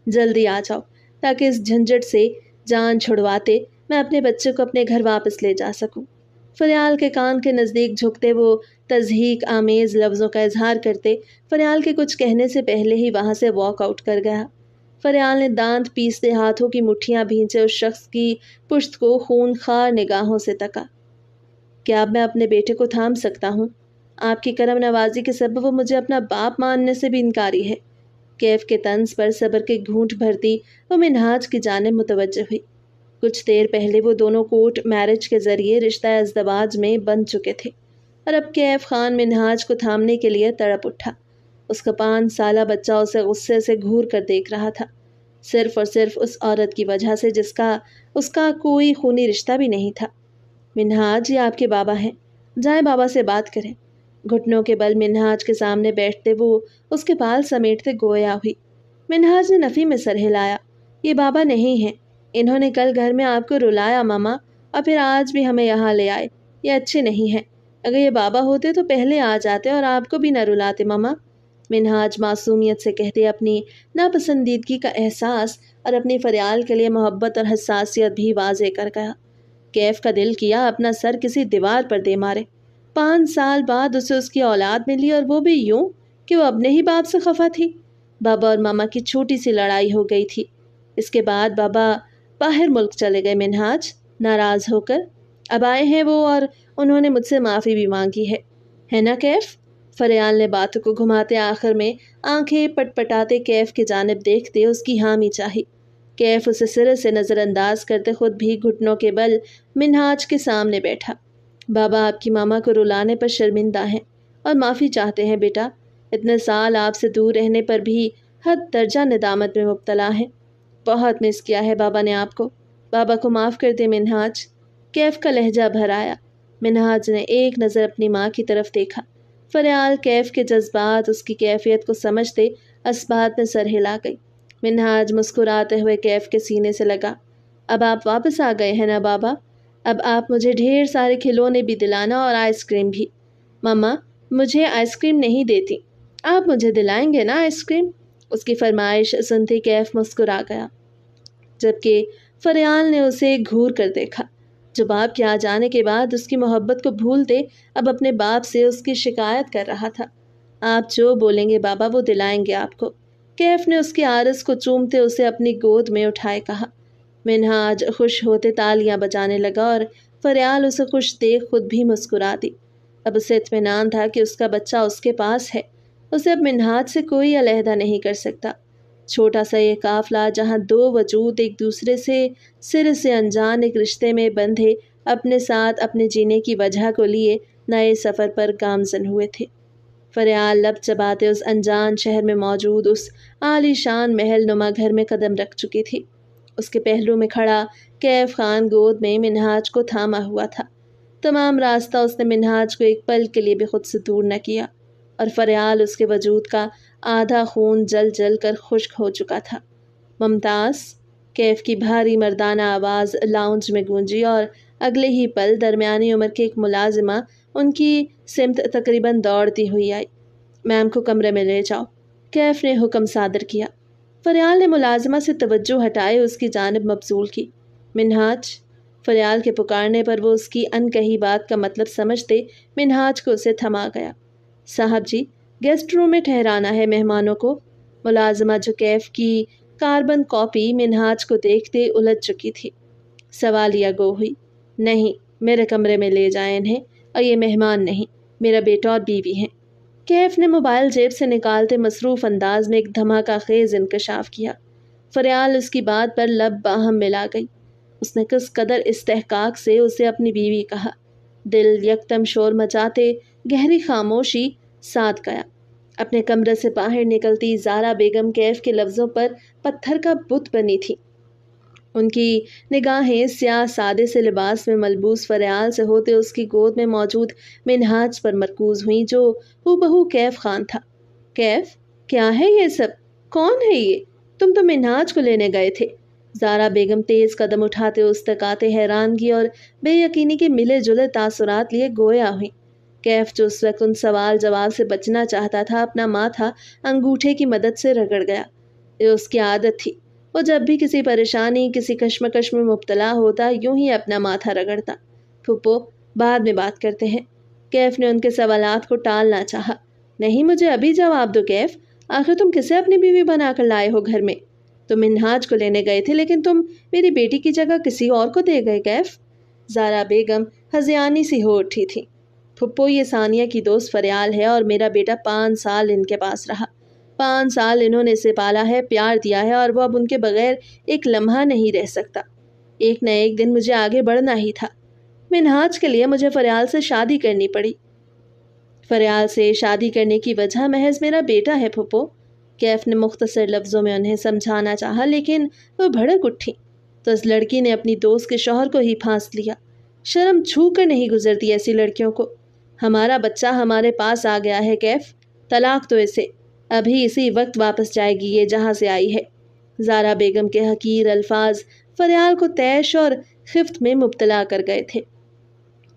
A: جلدی آ جاؤ تاکہ اس جھنجھٹ سے جان چھڑواتے میں اپنے بچے کو اپنے گھر واپس لے جا سکوں۔ فریال کے کان کے نزدیک جھکتے وہ تضحیک آمیز لفظوں کا اظہار کرتے فریال کے کچھ کہنے سے پہلے ہی وہاں سے واک آؤٹ کر گیا۔ فریال نے دانت پیستے ہاتھوں کی مٹھیاں بھینچے اس شخص کی پشت کو خون خوار نگاہوں سے تکا۔ کیا اب میں اپنے بیٹے کو تھام سکتا ہوں؟ آپ کی کرم نوازی کے سبب وہ مجھے اپنا باپ ماننے سے بھی انکاری ہے۔ کیف کے طنز پر صبر کے گھونٹ بھرتی وہ منہاج کی جانب متوجہ ہوئی۔ کچھ دیر پہلے وہ دونوں کورٹ میرج کے ذریعے رشتہ ازدواج میں بن چکے تھے، اور اب کیف خان منہاج کو تھامنے کے لیے تڑپ اٹھا۔ اس کا 5 سالہ بچہ اسے غصے سے گھور کر دیکھ رہا تھا، صرف اور صرف اس عورت کی وجہ سے جس کا اس کا کوئی خونی رشتہ بھی نہیں تھا۔ منہاج، یہ آپ کے بابا ہیں، جائیں بابا سے بات کریں۔ گھٹنوں کے بل منہاج کے سامنے بیٹھتے وہ اس کے بال سمیٹتے گویا ہوئی۔ منہاج نے نفی میں سر ہلایا۔ یہ بابا نہیں ہیں، انہوں نے کل گھر میں آپ کو رلایا ماما، اور پھر آج بھی ہمیں یہاں لے آئے۔ یہ اچھے نہیں ہیں، اگر یہ بابا ہوتے تو پہلے آ جاتے اور آپ کو بھی نہ رلاتے ماما۔ منہاج معصومیت سے کہتے اپنی ناپسندیدگی کا احساس اور اپنی فریال کے لیے محبت اور حساسیت بھی واضح کر گیا۔ کیف کا دل کیا اپنا سر کسی دیوار پر دے مارے۔ 5 سال بعد اسے اس کی اولاد ملی، اور وہ بھی یوں کہ وہ اپنے ہی باپ سے خفا تھی۔ بابا اور ماما کی چھوٹی سی لڑائی ہو گئی تھی، اس کے بعد بابا باہر ملک چلے گئے منہاج، ناراض ہو کر۔ اب آئے ہیں وہ، اور انہوں نے مجھ سے معافی بھی مانگی ہے نا کیف؟ فریال نے باتوں کو گھماتے آخر میں آنکھیں پٹ پٹاتے کیف کی جانب دیکھتے اس کی حامی چاہی۔ کیف اسے سرے سے نظر انداز کرتے خود بھی گھٹنوں کے بل منہاج کے سامنے بیٹھا۔ بابا آپ کی ماما کو رلانے پر شرمندہ ہیں، اور معافی چاہتے ہیں بیٹا۔ اتنے سال آپ سے دور رہنے پر بھی حد درجہ ندامت میں مبتلا ہیں۔ بہت مس کیا ہے بابا نے آپ کو۔ بابا کو معاف کر دے منہاج۔ کیف کا لہجہ بھر آیا۔ منہاج نے ایک نظر اپنی ماں کی طرف دیکھا۔ فریال کیف کے جذبات اس کی کیفیت کو سمجھتے اسبات میں سر ہلا گئی۔ منہاج مسکراتے ہوئے کیف کے سینے سے لگا۔ اب آپ واپس آ گئے ہیں نا بابا؟ اب آپ مجھے ڈھیر سارے کھلونے بھی دلانا اور آئس کریم بھی۔ ماما مجھے آئس کریم نہیں دیتی، آپ مجھے دلائیں گے نا آئس کریم؟ اس کی فرمائش سنتے کیف مسکرا گیا، جبکہ فریال نے اسے گھور کر دیکھا جو باپ کے آ جانے کے بعد اس کی محبت کو بھولتے اب اپنے باپ سے اس کی شکایت کر رہا تھا۔ آپ جو بولیں گے بابا وہ دلائیں گے آپ کو۔ کیف نے اس کی عارض کو چومتے اسے اپنی گود میں اٹھائے کہا۔ منہاج خوش ہوتے تالیاں بجانے لگا اور فریال اسے خوش دیکھ خود بھی مسکرا دی۔ اب اسے اطمینان تھا کہ اس کا بچہ اس کے پاس ہے، اسے اب منہاج سے کوئی علیحدہ نہیں کر سکتا۔ چھوٹا سا یہ قافلہ جہاں دو وجود ایک دوسرے سے سر سے انجان ایک رشتے میں بندھے اپنے ساتھ اپنے جینے کی وجہ کو لیے نئے سفر پر گامزن ہوئے تھے۔ فریال لب چباتے اس انجان شہر میں موجود اس عالی شان محل نما گھر میں قدم رکھ چکی تھی۔ اس کے پہلو میں کھڑا کیف خان گود میں منہاج کو تھاما ہوا تھا۔ تمام راستہ اس نے منہاج کو ایک پل کے لیے بھی خود سے دور نہ کیا، اور فریال اس کے وجود کا آدھا خون جل جل کر خشک ہو چکا تھا۔ ممتاز، کیف کی بھاری مردانہ آواز لاؤنج میں گونجی اور اگلے ہی پل درمیانی عمر کی ایک ملازمہ ان کی سمت تقریباً دوڑتی ہوئی آئی۔ میم کو کمرے میں لے جاؤ، کیف نے حکم صادر کیا۔ فریال نے ملازمہ سے توجہ ہٹائے اس کی جانب مبذول کی۔ منہاج، فریال کے پکارنے پر وہ اس کی انکہی بات کا مطلب سمجھتے منہاج کو اسے تھما گیا۔ صاحب جی، گیسٹ روم میں ٹھہرانا ہے مہمانوں کو۔ ملازمہ جو کیف کی کاربن کاپی منہاج کو دیکھتے الجھ چکی تھی، سوالیہ گو ہوئی۔ نہیں، میرے کمرے میں لے جائیں انہیں، اور یہ مہمان نہیں، میرا بیٹا اور بیوی ہیں۔ کیف نے موبائل جیب سے نکالتے مصروف انداز میں ایک دھماکہ خیز انکشاف کیا۔ فریال اس کی بات پر لب باہم ملا گئی۔ اس نے کس قدر استحقاق سے اسے اپنی بیوی کہا۔ دل یکدم شور مچاتے گہری خاموشی ساتھ گیا۔ اپنے کمرے سے باہر نکلتی زارا بیگم کیف کے لفظوں پر پتھر کا بت بنی تھی۔ ان کی نگاہیں سیاہ سادے سے لباس میں ملبوس فریال سے ہوتے اس کی گود میں موجود منہاج پر مرکوز ہوئیں جو ہو بہو کیف خان تھا۔ کیف، کیا ہے یہ سب؟ کون ہے یہ؟ تم تو منہاج کو لینے گئے تھے۔ زارا بیگم تیز قدم اٹھاتے اس تک آتے حیرانگی اور بے یقینی کے ملے جلے تاثرات لیے گویا ہوئیں۔ کیف جو اس وقت ان سوال جواب سے بچنا چاہتا تھا اپنا ماتھا انگوٹھے کی مدد سے رگڑ گیا۔ یہ اس کی عادت تھی، وہ جب بھی کسی پریشانی کسی کشمکش میں مبتلا ہوتا یوں ہی اپنا ماتھا رگڑتا۔ پھپھو، بعد میں بات کرتے ہیں۔ کیف نے ان کے سوالات کو ٹالنا چاہا۔ نہیں، مجھے ابھی جواب دو کیف، آخر تم کسے اپنی بیوی بنا کر لائے ہو گھر میں؟ تم منہاج کو لینے گئے تھے لیکن تم میری بیٹی کی جگہ کسی اور کو دے گئے کیف۔ زارا بیگم ہذیانی سی ہو اٹھی تھی۔ پھپھو، یہ ثانیہ کی دوست فریال ہے اور میرا بیٹا 5 سال ان کے پاس رہا۔ 5 سال انہوں نے اسے پالا ہے، پیار دیا ہے، اور وہ اب ان کے بغیر ایک لمحہ نہیں رہ سکتا۔ ایک نہ ایک دن مجھے آگے بڑھنا ہی تھا۔ منہاج کے لیے مجھے فریال سے شادی کرنی پڑی۔ فریال سے شادی کرنے کی وجہ محض میرا بیٹا ہے پھپھو۔ کیف نے مختصر لفظوں میں انہیں سمجھانا چاہا لیکن وہ بھڑک اٹھی تو اس لڑکی نے اپنی دوست کے شوہر کو ہی پھانس لیا۔ شرم چھو کر نہیں گزرتی ایسی لڑکیوں کو۔ ہمارا بچہ ہمارے پاس آ گیا ہے کیف، طلاق تو اسے، ابھی اسی وقت واپس جائے گی یہ جہاں سے آئی ہے۔ زارا بیگم کے حقیر الفاظ فریال کو طیش اور خفت میں مبتلا کر گئے تھے۔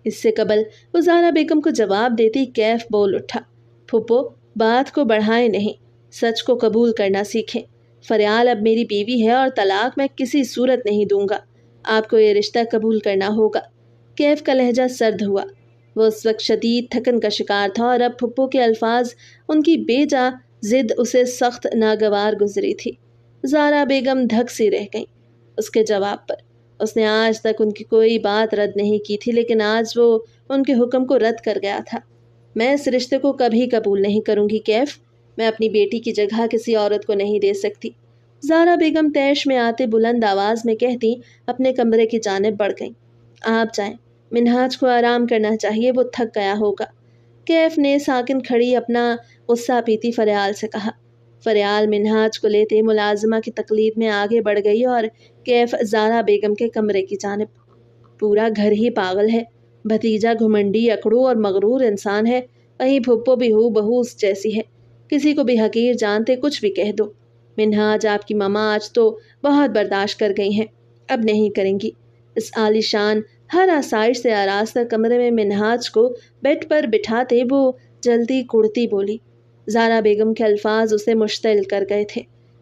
A: اس سے قبل وہ زارا بیگم کو جواب دیتی کیف بول اٹھا۔ پھپھو، بات کو بڑھائیں نہیں، سچ کو قبول کرنا سیکھیں۔ فریال اب میری بیوی ہے اور طلاق میں کسی صورت نہیں دوں گا۔ آپ کو یہ رشتہ قبول کرنا ہوگا۔ کیف کا لہجہ سرد ہوا۔ وہ اس وقت شدید تھکن کا شکار تھا اور اب پھپھو کے الفاظ، ان کی بے جا ضد اسے سخت ناگوار گزری تھی۔ زارا بیگم دھک سی رہ گئیں اس کے جواب پر۔ اس نے آج تک ان کی کوئی بات رد نہیں کی تھی لیکن آج وہ ان کے حکم کو رد کر گیا تھا۔ میں اس رشتے کو کبھی قبول نہیں کروں گی کیف، میں اپنی بیٹی کی جگہ کسی عورت کو نہیں دے سکتی۔ زارا بیگم طیش میں آتے بلند آواز میں کہتی اپنے کمرے کی جانب بڑھ گئیں۔ آپ جائیں، منہاج کو آرام کرنا چاہیے، وہ تھک گیا ہوگا۔ کیف نے ساکن کھڑی اپنا غصہ پیتی فریال سے کہا۔ فریال منہاج کو لیتے ملازمہ کی تقلید میں آگے بڑھ گئی اور کیف زارا بیگم کے کمرے کی جانب۔ پورا گھر ہی پاگل ہے، بھتیجا گھمنڈی اکڑو اور مغرور انسان ہے، وہیں پھپھو بھی ہو بہو اس جیسی ہے، کسی کو بھی حقیر جانتے کچھ بھی کہہ دو۔ منہاج آپ کی ماما آج تو بہت برداشت کر گئی ہیں، اب نہیں کریں گی۔ اس عالی شان ہر آسائش سے آراستہ کمرے میں منہاج کو بیڈ پر بٹھاتے وہ جلدی کڑتی بولی۔ زارا بیگم کے الفاظ اسے مشتعل کر گئے تھے،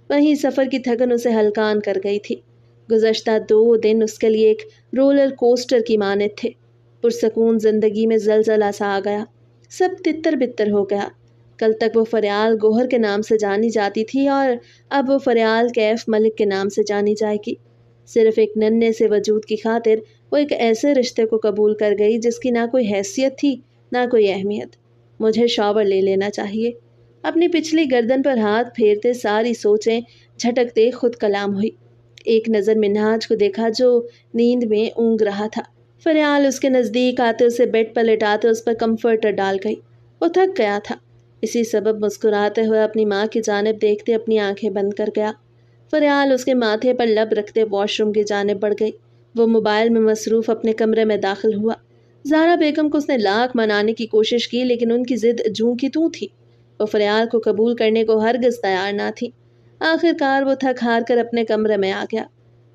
A: وہیں سفر کی تھکن اسے ہلکان کر گئی تھی۔ گزشتہ 2 دن اس کے لیے ایک رولر کوسٹر کی مانند تھے۔ پرسکون زندگی میں زلزلہ سا آ گیا، سب تتر بتر ہو گیا۔ کل تک وہ فریال گوہر کے نام سے جانی جاتی تھی اور اب وہ فریال کیف ملک کے نام سے جانی جائے گی۔ صرف ایک ننھے سے وجود کی خاطر وہ ایک ایسے رشتے کو قبول کر گئی جس کی نہ کوئی حیثیت تھی نہ کوئی اہمیت۔ مجھے شاور لے لینا چاہیے۔ اپنی پچھلی گردن پر ہاتھ پھیرتے ساری سوچیں جھٹکتے خود کلام ہوئی۔ ایک نظر منہاج کو دیکھا جو نیند میں اونگ رہا تھا۔ فریال اس کے نزدیک آتے اسے بیڈ پر لٹاتے اس پر کمفرٹر ڈال گئی۔ وہ تھک گیا تھا، اسی سبب مسکراتے ہوئے اپنی ماں کی جانب دیکھتے اپنی آنکھیں بند کر گیا۔ فریال اس کے ماتھے پر لب رکھتے واش روم کی جانب بڑھ گئی۔ وہ موبائل میں مصروف اپنے کمرے میں داخل ہوا۔ زارا بیگم کو اس نے لاکھ منانے کی کوشش کی لیکن ان کی ضد جوں کی توں تھی۔ وہ فریال کو قبول کرنے کو ہرگز تیار نہ تھی۔ آخر کار وہ تھک ہار کر اپنے کمرے میں آ گیا۔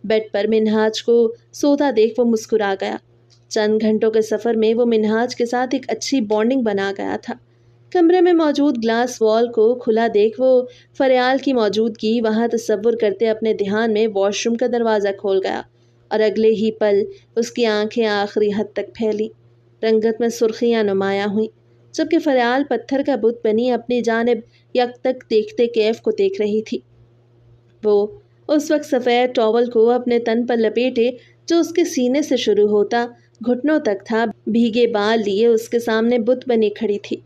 A: بیڈ پر منہاج کو سوتا دیکھ وہ مسکرا گیا۔ چند گھنٹوں کے سفر میں وہ منہاج کے ساتھ ایک اچھی بانڈنگ بنا گیا تھا۔ کمرے میں موجود گلاس وال کو کھلا دیکھ وہ فریال کی موجودگی وہاں تصور کرتے اپنے دھیان میں واش روم کا دروازہ کھول گیا اور اگلے ہی پل اس کی آنکھیں آخری حد تک پھیلی، رنگت میں سرخیاں نمایاں ہوئیں، جبکہ فریال پتھر کا بت بنی اپنی جانب یک تک دیکھتے کیف کو دیکھ رہی تھی۔ وہ اس وقت سفید ٹاول کو اپنے تن پر لپیٹے جو اس کے سینے سے شروع ہوتا گھٹنوں تک تھا، بھیگے بال لیے اس کے سامنے بت بنی کھڑی تھی۔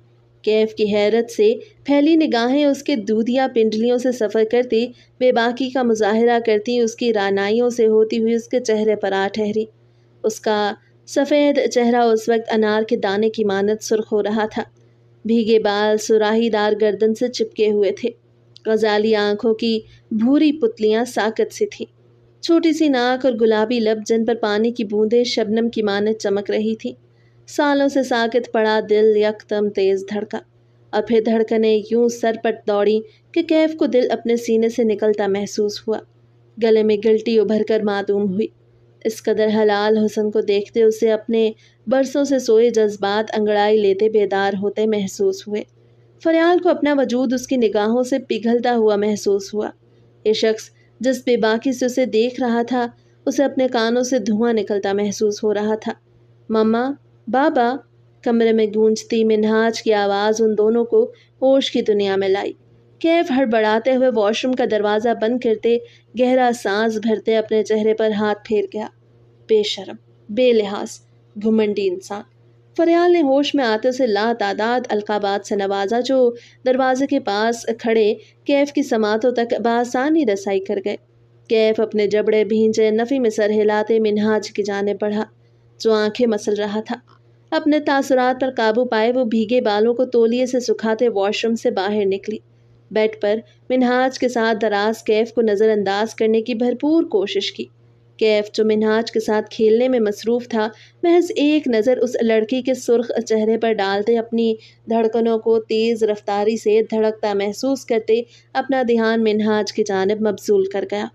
A: کیف کی حیرت سے پھیلی نگاہیں اس کے دودھیا پنڈلیوں سے سفر کرتی بے باکی کا مظاہرہ کرتی اس کی رعنائیوں سے ہوتی ہوئی اس کے چہرے پر آ ٹھہری۔ اس کا سفید چہرہ اس وقت انار کے دانے کی مانند سرخ ہو رہا تھا، بھیگے بال سراہی دار گردن سے چپکے ہوئے تھے، غزالی آنکھوں کی بھوری پتلیاں ساکت سی تھیں، چھوٹی سی ناک اور گلابی لب جن پر پانی کی بوندیں شبنم کی مانند چمک رہی تھیں۔ سالوں سے ساکت پڑا دل یکدم تیز دھڑکا اور پھر دھڑکنیں یوں سر پر دوڑی کہ کیف کو دل اپنے سینے سے نکلتا محسوس ہوا، گلے میں گلٹی ابھر کر معدوم ہوئی۔ اس قدر حلال حسن کو دیکھتے اسے اپنے برسوں سے سوئے جذبات انگڑائی لیتے بیدار ہوتے محسوس ہوئے۔ فریال کو اپنا وجود اس کی نگاہوں سے پگھلتا ہوا محسوس ہوا۔ یہ شخص جس بے باکی سے اسے دیکھ رہا تھا اسے اپنے کانوں سے دھواں نکلتا محسوس ہو رہا تھا۔ مما، بابا، کمرے میں گونجتی منہاج کی آواز ان دونوں کو ہوش کی دنیا میں لائی۔ کیف ہڑبڑاتے ہوئے واش روم کا دروازہ بند کرتے گہرا سانس بھرتے اپنے چہرے پر ہاتھ پھیر گیا۔ بے شرم، بے لحاظ، گھمنڈی انسان۔ فریال نے ہوش میں آتے اسے لاتعداد القابات سے نوازا جو دروازے کے پاس کھڑے کیف کی سماعتوں تک بآسانی رسائی کر گئے۔ کیف اپنے جبڑے بھینچے نفی میں سر ہلاتے منہاج کی جانب بڑھا جو آنکھیں مسل رہا تھا۔ اپنے تاثرات پر قابو پائے وہ بھیگے بالوں کو تولیے سے سکھاتے واش روم سے باہر نکلی۔ بیڈ پر منہاج کے ساتھ دراز کیف کو نظر انداز کرنے کی بھرپور کوشش کی۔ کیف جو منہاج کے ساتھ کھیلنے میں مصروف تھا محض ایک نظر اس لڑکی کے سرخ چہرے پر ڈالتے اپنی دھڑکنوں کو تیز رفتاری سے دھڑکتا محسوس کرتے اپنا دھیان منہاج کی جانب مبذول کر گیا۔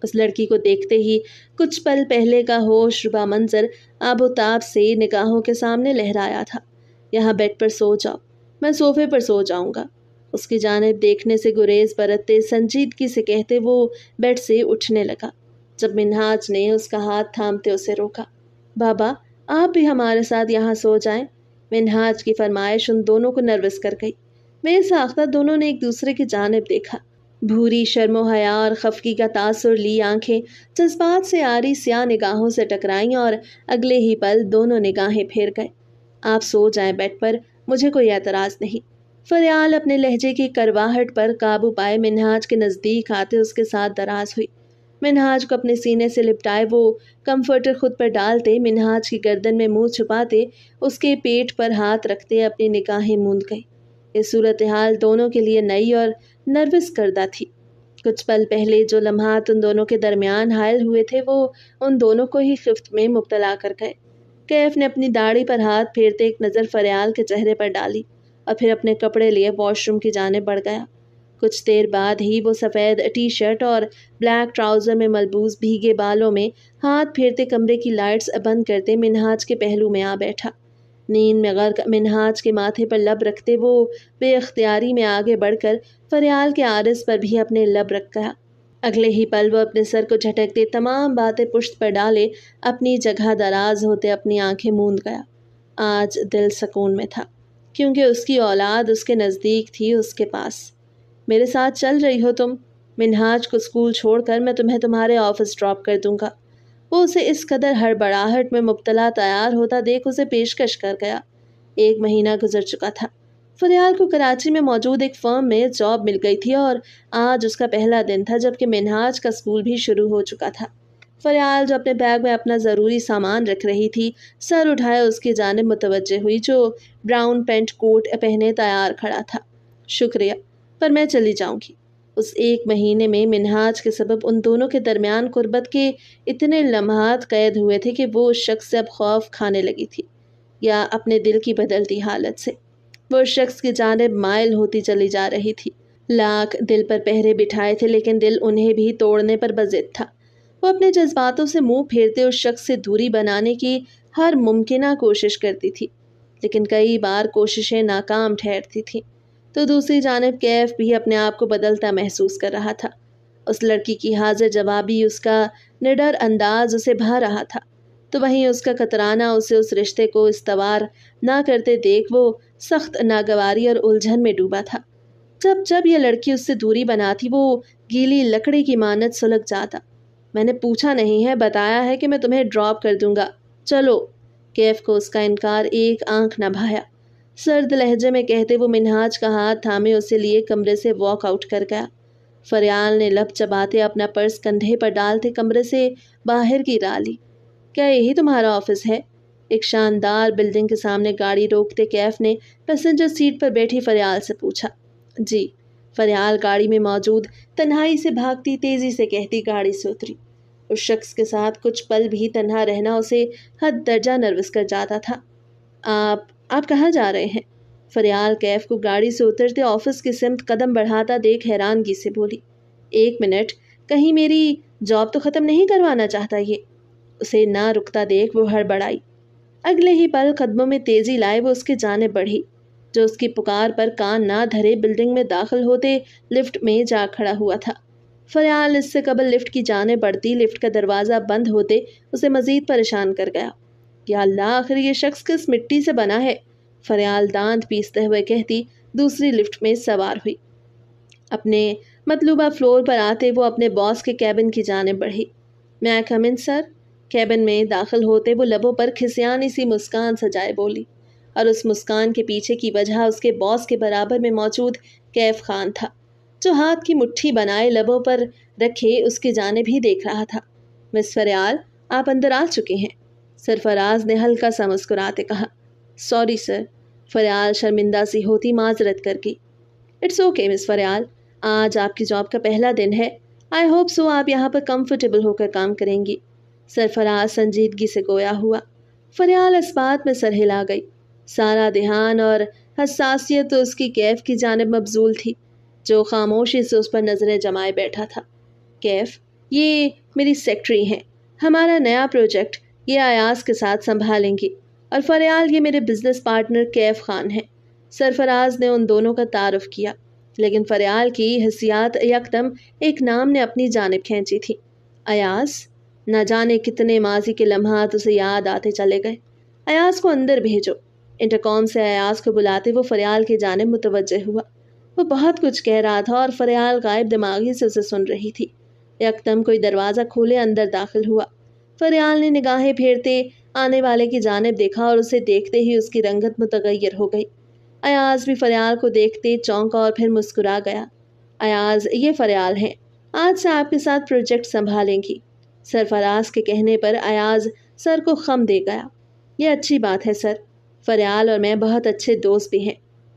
A: اس لڑکی کو دیکھتے ہی کچھ پل پہلے کا ہوش ربا منظر آب و تاب سے نگاہوں کے سامنے لہرایا تھا۔ یہاں بیڈ پر سو جاؤ، میں صوفے پر سو جاؤں گا، اس کی جانب دیکھنے سے گریز برتتے سنجیدگی سے کہتے وہ بیڈ سے اٹھنے لگا، جب منہاج نے اس کا ہاتھ تھامتے اسے روکا۔ بابا، آپ بھی ہمارے ساتھ یہاں سو جائیں۔ منہاج کی فرمائش ان دونوں کو نروس کر گئی۔ بے ساختہ دونوں نے ایک دوسرے کی جانب دیکھا۔ بھوری شرم و حیا اور خفگی کا تاثر لی آنکھیں جذبات سے آری سیاہ نگاہوں سے ٹکرائیں اور اگلے ہی پل دونوں نگاہیں پھیر گئے۔ آپ سو جائیں بیڈ پر، مجھے کوئی اعتراض نہیں۔ فریال اپنے لہجے کی کرواہٹ پر قابو پائے منہاج کے نزدیک آتے اس کے ساتھ دراز ہوئی۔ منہاج کو اپنے سینے سے لپٹائے وہ کمفرٹر خود پر ڈالتے، منہاج کی گردن میں منہ چھپاتے، اس کے پیٹ پر ہاتھ رکھتے اپنی نگاہیں موند گئی۔ یہ صورتحال دونوں کے لیے نئی اور نروس کردہ تھی۔ کچھ پل پہلے جو لمحات ان دونوں کے درمیان حائل ہوئے تھے وہ ان دونوں کو ہی خفت میں مبتلا کر گئے۔ کیف نے اپنی داڑھی پر ہاتھ پھیرتے ایک نظر فریال کے چہرے پر ڈالی اور پھر اپنے کپڑے لیے واش روم کی جانب بڑھ گیا۔ کچھ دیر بعد ہی وہ سفید ٹی شرٹ اور بلیک ٹراؤزر میں ملبوس بھیگے بالوں میں ہاتھ پھیرتے کمرے کی لائٹس بند کرتے منہاج کے پہلو میں آ بیٹھا۔ نیند میں غرق منہاج کے ماتھے پر لب رکھتے وہ بے اختیاری میں آگے بڑھ کر فریال کے عارض پر بھی اپنے لب رکھ گیا۔ اگلے ہی پل وہ اپنے سر کو جھٹکتے تمام باتیں پشت پر ڈالے اپنی جگہ دراز ہوتے اپنی آنکھیں موند گیا۔ آج دل سکون میں تھا کیونکہ اس کی اولاد اس کے نزدیک تھی، اس کے پاس۔ میرے ساتھ چل رہی ہو تم؟ منہاج کو اسکول چھوڑ کر میں تمہیں تمہارے آفس ڈراپ کر دوں گا۔ وہ اسے اس قدر ہڑبڑاہٹ میں مبتلا تیار ہوتا دیکھ اسے پیشکش کر گیا۔ 1 مہینہ گزر چکا تھا۔ فریال کو کراچی میں موجود ایک فرم میں جاب مل گئی تھی اور آج اس کا پہلا دن تھا جبکہ منہاج کا اسکول بھی شروع ہو چکا تھا۔ فریال جو اپنے بیگ میں اپنا ضروری سامان رکھ رہی تھی، سر اٹھائے اس کی جانب متوجہ ہوئی جو براؤن پینٹ کوٹ پہنے تیار کھڑا تھا۔ شکریہ، پر میں چلی جاؤں گی۔ اس 1 مہینے میں منہاج کے سبب ان دونوں کے درمیان قربت کے اتنے لمحات قید ہوئے تھے کہ وہ اس شخص سے اب خوف کھانے لگی تھی، یا اپنے دل کی بدلتی حالت سے۔ وہ اس شخص کی جانب مائل ہوتی چلی جا رہی تھی۔ لاکھ دل پر پہرے بٹھائے تھے لیکن دل انہیں بھی توڑنے پر بضد تھا۔ وہ اپنے جذباتوں سے منہ پھیرتے اس شخص سے دوری بنانے کی ہر ممکنہ کوشش کرتی تھی، لیکن کئی بار کوششیں ناکام ٹھہرتی تھیں۔ تو دوسری جانب کیف بھی اپنے آپ کو بدلتا محسوس کر رہا تھا۔ اس لڑکی کی حاضر جوابی، اس کا نڈر انداز اسے بھا رہا تھا، تو وہیں اس کا کترانا اسے اس رشتے کو استوار نہ کرتے دیکھ وہ سخت ناگواری اور الجھن میں ڈوبا تھا۔ جب جب یہ لڑکی اس سے دوری بناتی وہ گیلی لکڑی کی مانند سلگ جاتا۔ میں نے پوچھا نہیں ہے، بتایا ہے کہ میں تمہیں ڈراپ کر دوں گا، چلو۔ کیف کو اس کا انکار ایک آنکھ نہ بھایا۔ سرد لہجے میں کہتے وہ منہاج کا ہاتھ تھامے اسے لیے کمرے سے واک آؤٹ کر گیا۔ فریال نے لب چباتے اپنا پرس کندھے پر ڈالتے کمرے سے باہر کی راہ لی۔ کیا یہی تمہارا آفس ہے؟ ایک شاندار بلڈنگ کے سامنے گاڑی روکتے کیف نے پیسنجر سیٹ پر بیٹھی فریال سے پوچھا۔ جی، فریال گاڑی میں موجود تنہائی سے بھاگتی تیزی سے کہتی گاڑی سے اتری۔ اس شخص کے ساتھ کچھ پل بھی تنہا رہنا اسے حد درجہ نروس کر جاتا تھا۔ آپ کہاں جا رہے ہیں؟ فریال کیف کو گاڑی سے اترتے آفس کی سمت قدم بڑھاتا دیکھ حیرانگی سے بولی۔ 1 منٹ، کہیں میری جاب تو ختم نہیں کروانا چاہتا یہ؟ اسے نہ رکتا دیکھ وہ ہڑبڑائی۔ اگلے ہی پل قدموں میں تیزی لائے وہ اس کی جانب بڑھی۔ جو اس کی پکار پر کان نہ دھرے بلڈنگ میں داخل ہوتے لفٹ میں جا کھڑا ہوا تھا۔ فریال اس سے قبل لفٹ کی جانب بڑھتی لفٹ کا دروازہ بند ہوتے اسے مزید پریشان کر گیا۔ یا اللہ، آخر یہ شخص کس مٹی سے بنا ہے؟ فریال دانت پیستے ہوئے کہتی دوسری لفٹ میں سوار ہوئی۔ اپنے مطلوبہ فلور پر آتے وہ اپنے باس کے کیبن کی جانب بڑھی۔ میں آئی کم ان سر؟ کیبن میں داخل ہوتے وہ لبوں پر کھسیانی سی مسکان سجائے بولی، اور اس مسکان کے پیچھے کی وجہ اس کے باس کے برابر میں موجود کیف خان تھا، جو ہاتھ کی مٹھی بنائے لبوں پر رکھے اس کی جانب ہی دیکھ رہا تھا۔ مس فریال، آپ اندر آ چکے ہیں، سرفراز نے ہلکا سا مسکراتے کہا۔ سوری سر، فریال شرمندہ سی ہوتی معذرت کر گئی۔ اٹس اوکے مس فریال، آج آپ کی جاب کا پہلا دن ہے، آئی ہوپ سو آپ یہاں پر کمفرٹیبل ہو کر کام کریں گی، سرفراز سنجیدگی سے گویا ہوا۔ فریال اس بات میں سر ہلا گئی۔ سارا دھیان اور حساسیت تو اس کی کیف کی جانب مبذول تھی، جو خاموشی سے اس پر نظریں جمائے بیٹھا تھا۔ کیف، یہ میری سیکٹری ہیں، ہمارا نیا پروجیکٹ یہ ایاز کے ساتھ سنبھالیں گی، اور فریال یہ میرے بزنس پارٹنر کیف خان ہیں۔ سرفراز نے ان دونوں کا تعارف کیا، لیکن فریال کی حسیات یکدم ایک نام نے اپنی جانب کھینچی تھی۔ ایاز؟ نہ جانے کتنے ماضی کے لمحات اسے یاد آتے چلے گئے۔ ایاز کو اندر بھیجو۔ انٹرکام سے ایاز کو بلاتے وہ فریال کی جانب متوجہ ہوا۔ وہ بہت کچھ کہہ رہا تھا اور فریال غائب دماغی سے اسے سن رہی تھی۔ یکدم کوئی دروازہ کھولے اندر داخل ہوا۔ فریال نے نگاہیں پھیرتے آنے والے کی جانب دیکھا اور اسے دیکھتے ہی اس کی رنگت متغیر ہو گئی۔ ایاز بھی فریال کو دیکھتے چونکا اور پھر مسکرا گیا۔ ایاز، یہ فریال ہیں، آج سے آپ کے ساتھ پروجیکٹ سنبھالیں گی۔ سرفراز کے کہنے پر ایاز سر کو خم دے گیا۔ یہ اچھی بات ہے سر، فریال اور میں بہت اچھے دوست بھی ہیں،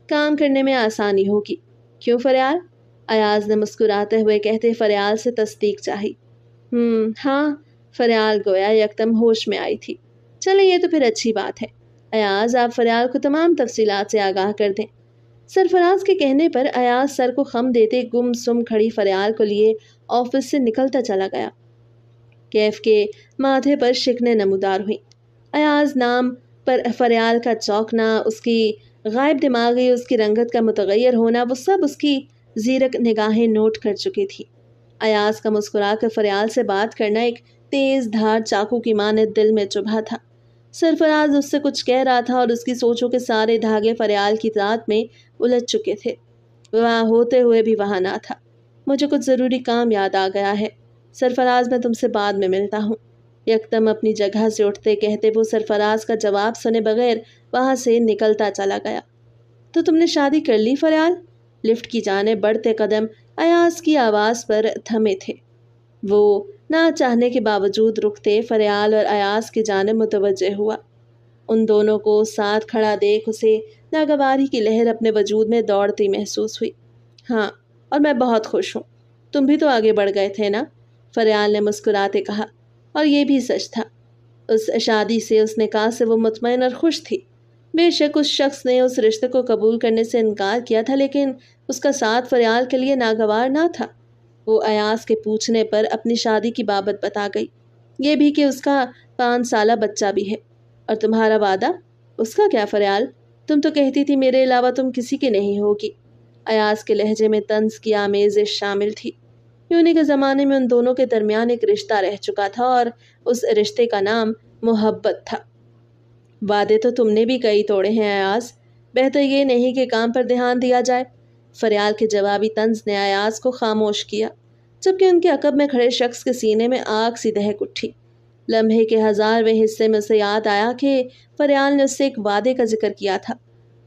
A: کام کرنے میں آسانی ہوگی۔ کیوں فریال؟ ایاز نے مسکراتے ہوئے کہتے فریال سے تصدیق چاہی۔ ہاں، فریال گویا یکدم ہوش میں آئی تھی۔ چلے یہ تو پھر اچھی بات ہے۔ ایاز آپ فریال کو تمام تفصیلات سے آگاہ کر دیں۔ سرفراز کے کہنے پر ایاز سر کو خم دیتے گم سم کھڑی فریال کو لیے آفس سے نکلتا چلا گیا۔ کیف کے ماتھے پر شکنیں نمودار ہوئیں۔ ایاز نام پر فریال کا چونکنا، اس کی غائب دماغی، اس کی رنگت کا متغیر ہونا، وہ سب اس کی زیرک نگاہیں نوٹ کر چکی تھی۔ ایاز کا مسکرا کر فریال سے بات کرنا ایک تیز دھار چاقو کی مانند دل میں چبھا تھا۔ سرفراز اس سے کچھ کہہ رہا تھا اور اس کی سوچوں کے سارے دھاگے فریال کی ذات میں الجھ چکے تھے۔ وہاں ہوتے ہوئے بھی وہاں نہ تھا۔ مجھے کچھ ضروری کام یاد آ گیا ہے سرفراز، میں تم سے بعد میں ملتا ہوں۔ یکدم اپنی جگہ سے اٹھتے کہتے وہ سرفراز کا جواب سنے بغیر وہاں سے نکلتا چلا گیا۔ تو تم نے شادی کر لی فریال؟ لفٹ کی جانب بڑھتے قدم ایاز کی آواز پر تھمے تھے۔ وہ نہ چاہنے کے باوجود رکتے فریال اور ایاز کی جانب متوجہ ہوا۔ ان دونوں کو ساتھ کھڑا دیکھ اسے ناگواری کی لہر اپنے وجود میں دوڑتی محسوس ہوئی۔ ہاں، اور میں بہت خوش ہوں۔ تم بھی تو آگے بڑھ گئے تھے نا؟ فریال نے مسکراتے کہا۔ اور یہ بھی سچ تھا، اس شادی سے، اس نکاح سے وہ مطمئن اور خوش تھی۔ بے شک اس شخص نے اس رشتے کو قبول کرنے سے انکار کیا تھا، لیکن اس کا ساتھ فریال کے لیے ناگوار نہ تھا۔ وہ ایاز کے پوچھنے پر اپنی شادی کی بابت بتا گئی، یہ بھی کہ اس کا 5 سالہ بچہ بھی ہے۔ اور تمہارا وعدہ؟ اس کا کیا فریال؟ تم تو کہتی تھی میرے علاوہ تم کسی کی نہیں ہوگی۔ ایاز کے لہجے میں طنز کی آمیزش شامل تھی۔ یونی کے زمانے میں ان دونوں کے درمیان ایک رشتہ رہ چکا تھا اور اس رشتے کا نام محبت تھا۔ وعدے تو تم نے بھی کئی توڑے ہیں ایاز، بہتر یہ نہیں کہ کام پر دھیان دیا جائے؟ فریال کے جوابی طنز نے ایاز کو خاموش کیا، جبکہ ان کے عقب میں کھڑے شخص کے سینے میں آگ سی دہک اٹھی۔ لمحے کے 1000ویں حصے میں اسے یاد آیا کہ فریال نے اس سے ایک وعدے کا ذکر کیا تھا۔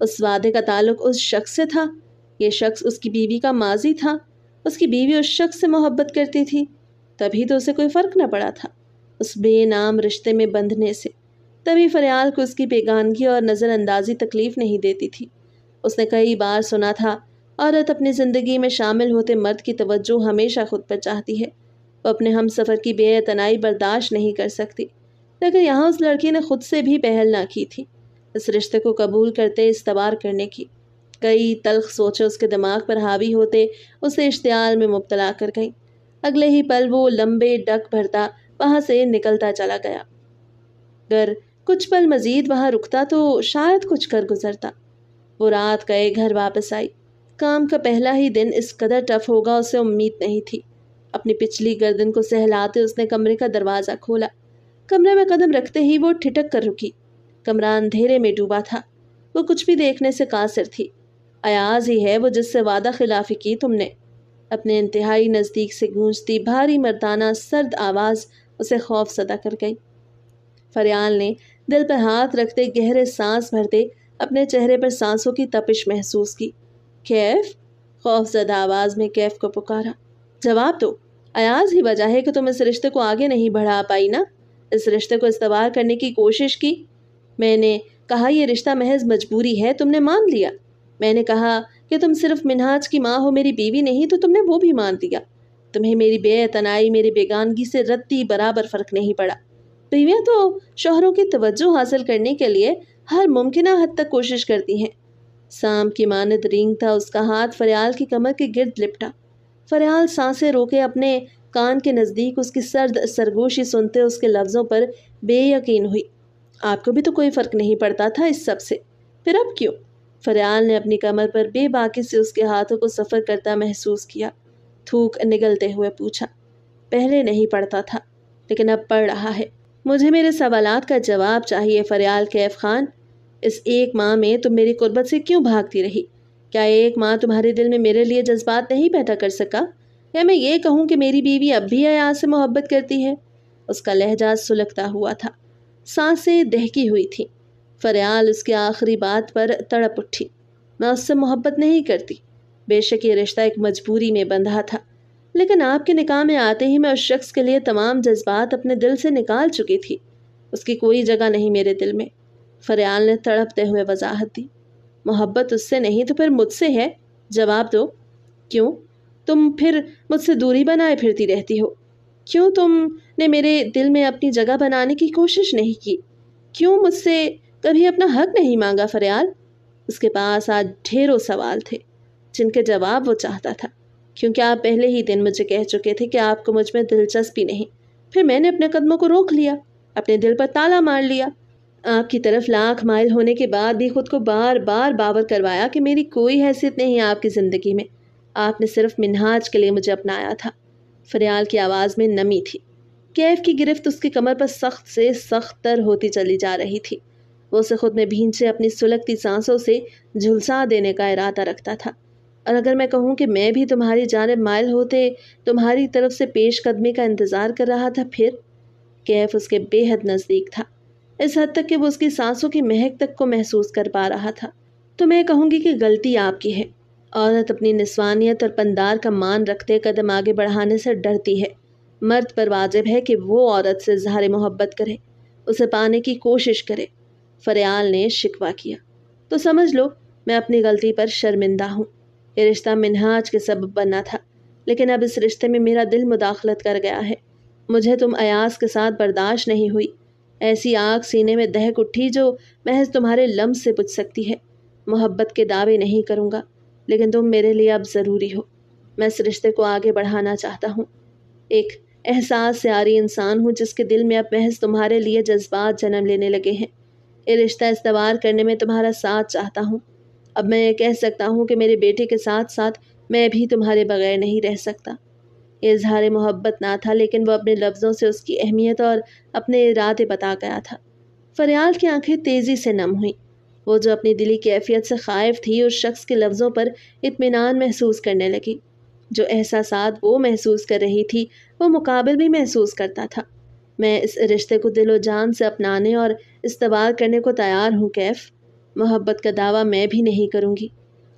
A: اس وعدے کا تعلق اس شخص سے تھا۔ یہ شخص اس کی بیوی کا ماضی تھا۔ اس کی بیوی اس شخص سے محبت کرتی تھی، تبھی تو اسے کوئی فرق نہ پڑا تھا اس بے نام رشتے میں بندھنے سے۔ تبھی فریال کو اس کی بیگانگی اور نظر اندازی تکلیف نہیں دیتی تھی۔ اس نے کئی بار سنا تھا، عورت اپنی زندگی میں شامل ہوتے مرد کی توجہ ہمیشہ خود پر چاہتی ہے، وہ اپنے ہم سفر کی بے اعتنائی برداشت نہیں کر سکتی۔ لیکن یہاں اس لڑکی نے خود سے بھی پہل نہ کی تھی اس رشتے کو قبول کرتے استوار کرنے کی۔ کئی تلخ سوچیں اس کے دماغ پر حاوی ہوتے اسے اشتعال میں مبتلا کر گئیں۔ اگلے ہی پل وہ لمبے ڈک بھرتا وہاں سے نکلتا چلا گیا۔ اگر کچھ پل مزید وہاں رکتا تو شاید کچھ کر گزرتا۔ وہ رات گئے گھر واپس آئی۔ کام کا پہلا ہی دن اس قدر ٹف ہوگا اسے امید نہیں تھی۔ اپنی پچھلی گردن کو سہلاتے اس نے کمرے کا دروازہ کھولا۔ کمرے میں قدم رکھتے ہی وہ ٹھٹک کر رکی۔ کمرہ اندھیرے میں ڈوبا تھا۔ وہ کچھ بھی دیکھنے سے قاصر تھی۔ ایاز ہی ہے وہ جس سے وعدہ خلافی کی تم نے۔ اپنے انتہائی نزدیک سے گونجتی بھاری مردانہ سرد آواز اسے خوف زدہ کر گئی۔ فریال نے دل پر ہاتھ رکھتے گہرے سانس بھرتے اپنے چہرے پر سانسوں کی تپش محسوس کی۔ کیف؟ خوف زدہ آواز میں کیف کو پکارا۔ جواب دو۔ ایاز ہی وجہ ہے کہ تم اس رشتے کو آگے نہیں بڑھا پائی نا؟ اس رشتے کو استوار کرنے کی کوشش کی۔ میں نے کہا یہ رشتہ محض مجبوری ہے، تم نے مان لیا۔ میں نے کہا کہ تم صرف منہاج کی ماں ہو، میری بیوی نہیں، تو تم نے وہ بھی مان لیا۔ تمہیں میری بے اعتنائی، میری بیگانگی سے رتی برابر فرق نہیں پڑا۔ بیویاں تو شوہروں کی توجہ حاصل کرنے کے لیے ہر ممکنہ حد تک کوشش کرتی ہیں۔ سام کی مانند رینگتا اس کا ہاتھ فریال کی کمر کے گرد لپٹا۔ فریال سانسیں روکے اپنے کان کے نزدیک اس کی سرد سرگوشی سنتے اس کے لفظوں پر بے یقین ہوئی۔ آپ کو بھی تو کوئی فرق نہیں پڑتا تھا اس سب سے، پھر اب کیوں؟ فریال نے اپنی کمر پر بے باکی سے اس کے ہاتھوں کو سفر کرتا محسوس کیا۔ تھوک نگلتے ہوئے پوچھا۔ پہلے نہیں پڑتا تھا، لیکن اب پڑ رہا ہے۔ مجھے میرے سوالات کا جواب چاہیے فریال کیف خان۔ اس ایک ماہ میں تم میری قربت سے کیوں بھاگتی رہی؟ کیا ایک ماہ تمہارے دل میں میرے لیے جذبات نہیں پیدا کر سکا؟ یا میں یہ کہوں کہ میری بیوی اب بھی ایاز سے محبت کرتی ہے؟ اس کا لہجہ سلگتا ہوا تھا، سانسیں دہکی ہوئی تھیں۔ فریال اس کی آخری بات پر تڑپ اٹھی۔ میں اس سے محبت نہیں کرتی۔ بے شک یہ رشتہ ایک مجبوری میں بندھا تھا۔ لیکن آپ کے نکاح میں آتے ہی میں اس شخص کے لیے تمام جذبات اپنے دل سے نکال چکی تھی۔ اس کی کوئی جگہ نہیں میرے دل میں۔ فریال نے تڑپتے ہوئے وضاحت دی۔ محبت اس سے نہیں تو پھر مجھ سے ہے، جواب دو۔ کیوں تم پھر مجھ سے دوری بنائے پھرتی رہتی ہو؟ کیوں تم نے میرے دل میں اپنی جگہ بنانے کی کوشش نہیں کی؟ کیوں مجھ سے کبھی اپنا حق نہیں مانگا فریال؟ اس کے پاس آج ڈھیروں سوال تھے جن کے جواب وہ چاہتا تھا، کیونکہ آپ پہلے ہی دن مجھے کہہ چکے تھے کہ آپ کو مجھ میں دلچسپی نہیں۔ پھر میں نے اپنے قدموں کو روک لیا، اپنے دل پر تالا مار لیا۔ آپ کی طرف لاکھ مائل ہونے کے بعد بھی خود کو بار بار باور کروایا کہ میری کوئی حیثیت نہیں آپ کی زندگی میں۔ آپ نے صرف منہاج کے لیے مجھے اپنایا تھا۔ فریال کی آواز میں نمی تھی۔ کیف کی گرفت اس کی کمر پر سخت سے سخت تر ہوتی چلی جا رہی تھی۔ وہ اسے خود میں بھینچے اپنی سلگتی سانسوں سے جھلسا دینے کا ارادہ رکھتا تھا۔ اور اگر میں کہوں کہ میں بھی تمہاری جانب مائل ہوتے تمہاری طرف سے پیش قدمی کا انتظار کر رہا تھا، پھر؟ کیف اس کے بے حد نزدیک تھا، اس حد تک کہ وہ اس کی سانسوں کی مہک تک کو محسوس کر پا رہا تھا۔ تو میں کہوں گی کہ غلطی آپ کی ہے۔ عورت اپنی نسوانیت اور پندار کا مان رکھتے قدم آگے بڑھانے سے ڈرتی ہے۔ مرد پر واجب ہے کہ وہ عورت سے اظہار محبت کرے، اسے پانے کی کوشش کرے۔ فریال نے شکوہ کیا۔ تو سمجھ لو میں اپنی غلطی پر شرمندہ ہوں۔ یہ رشتہ منہاج کے سبب بننا تھا، لیکن اب اس رشتے میں میرا دل مداخلت کر گیا ہے۔ مجھے تم ایاز کے ساتھ برداشت نہیں ہوئی۔ ایسی آگ سینے میں دہک اٹھی جو محض تمہارے لمس سے بجھ سکتی ہے۔ محبت کے دعوے نہیں کروں گا، لیکن تم میرے لیے اب ضروری ہو۔ میں اس رشتے کو آگے بڑھانا چاہتا ہوں۔ ایک احساس سے عاری انسان ہوں جس کے دل میں اب محض تمہارے لیے جذبات جنم لینے لگے ہیں۔ یہ رشتہ استوار کرنے میں تمہارا ساتھ چاہتا ہوں۔ اب میں یہ کہہ سکتا ہوں کہ میرے بیٹے کے ساتھ ساتھ میں بھی تمہارے بغیر نہیں رہ سکتا۔ یہ اظہار محبت نہ تھا، لیکن وہ اپنے لفظوں سے اس کی اہمیت اور اپنے ارادے بتا گیا تھا۔ فریال کی آنکھیں تیزی سے نم ہوئیں۔ وہ جو اپنی دلی کیفیت سے خائف تھی اس شخص کے لفظوں پر اطمینان محسوس کرنے لگی۔ جو احساسات وہ محسوس کر رہی تھی وہ مقابل بھی محسوس کرتا تھا۔ میں اس رشتے کو دل و جان سے اپنانے اور استوار کرنے کو تیار ہوں کیف۔ محبت کا دعویٰ میں بھی نہیں کروں گی،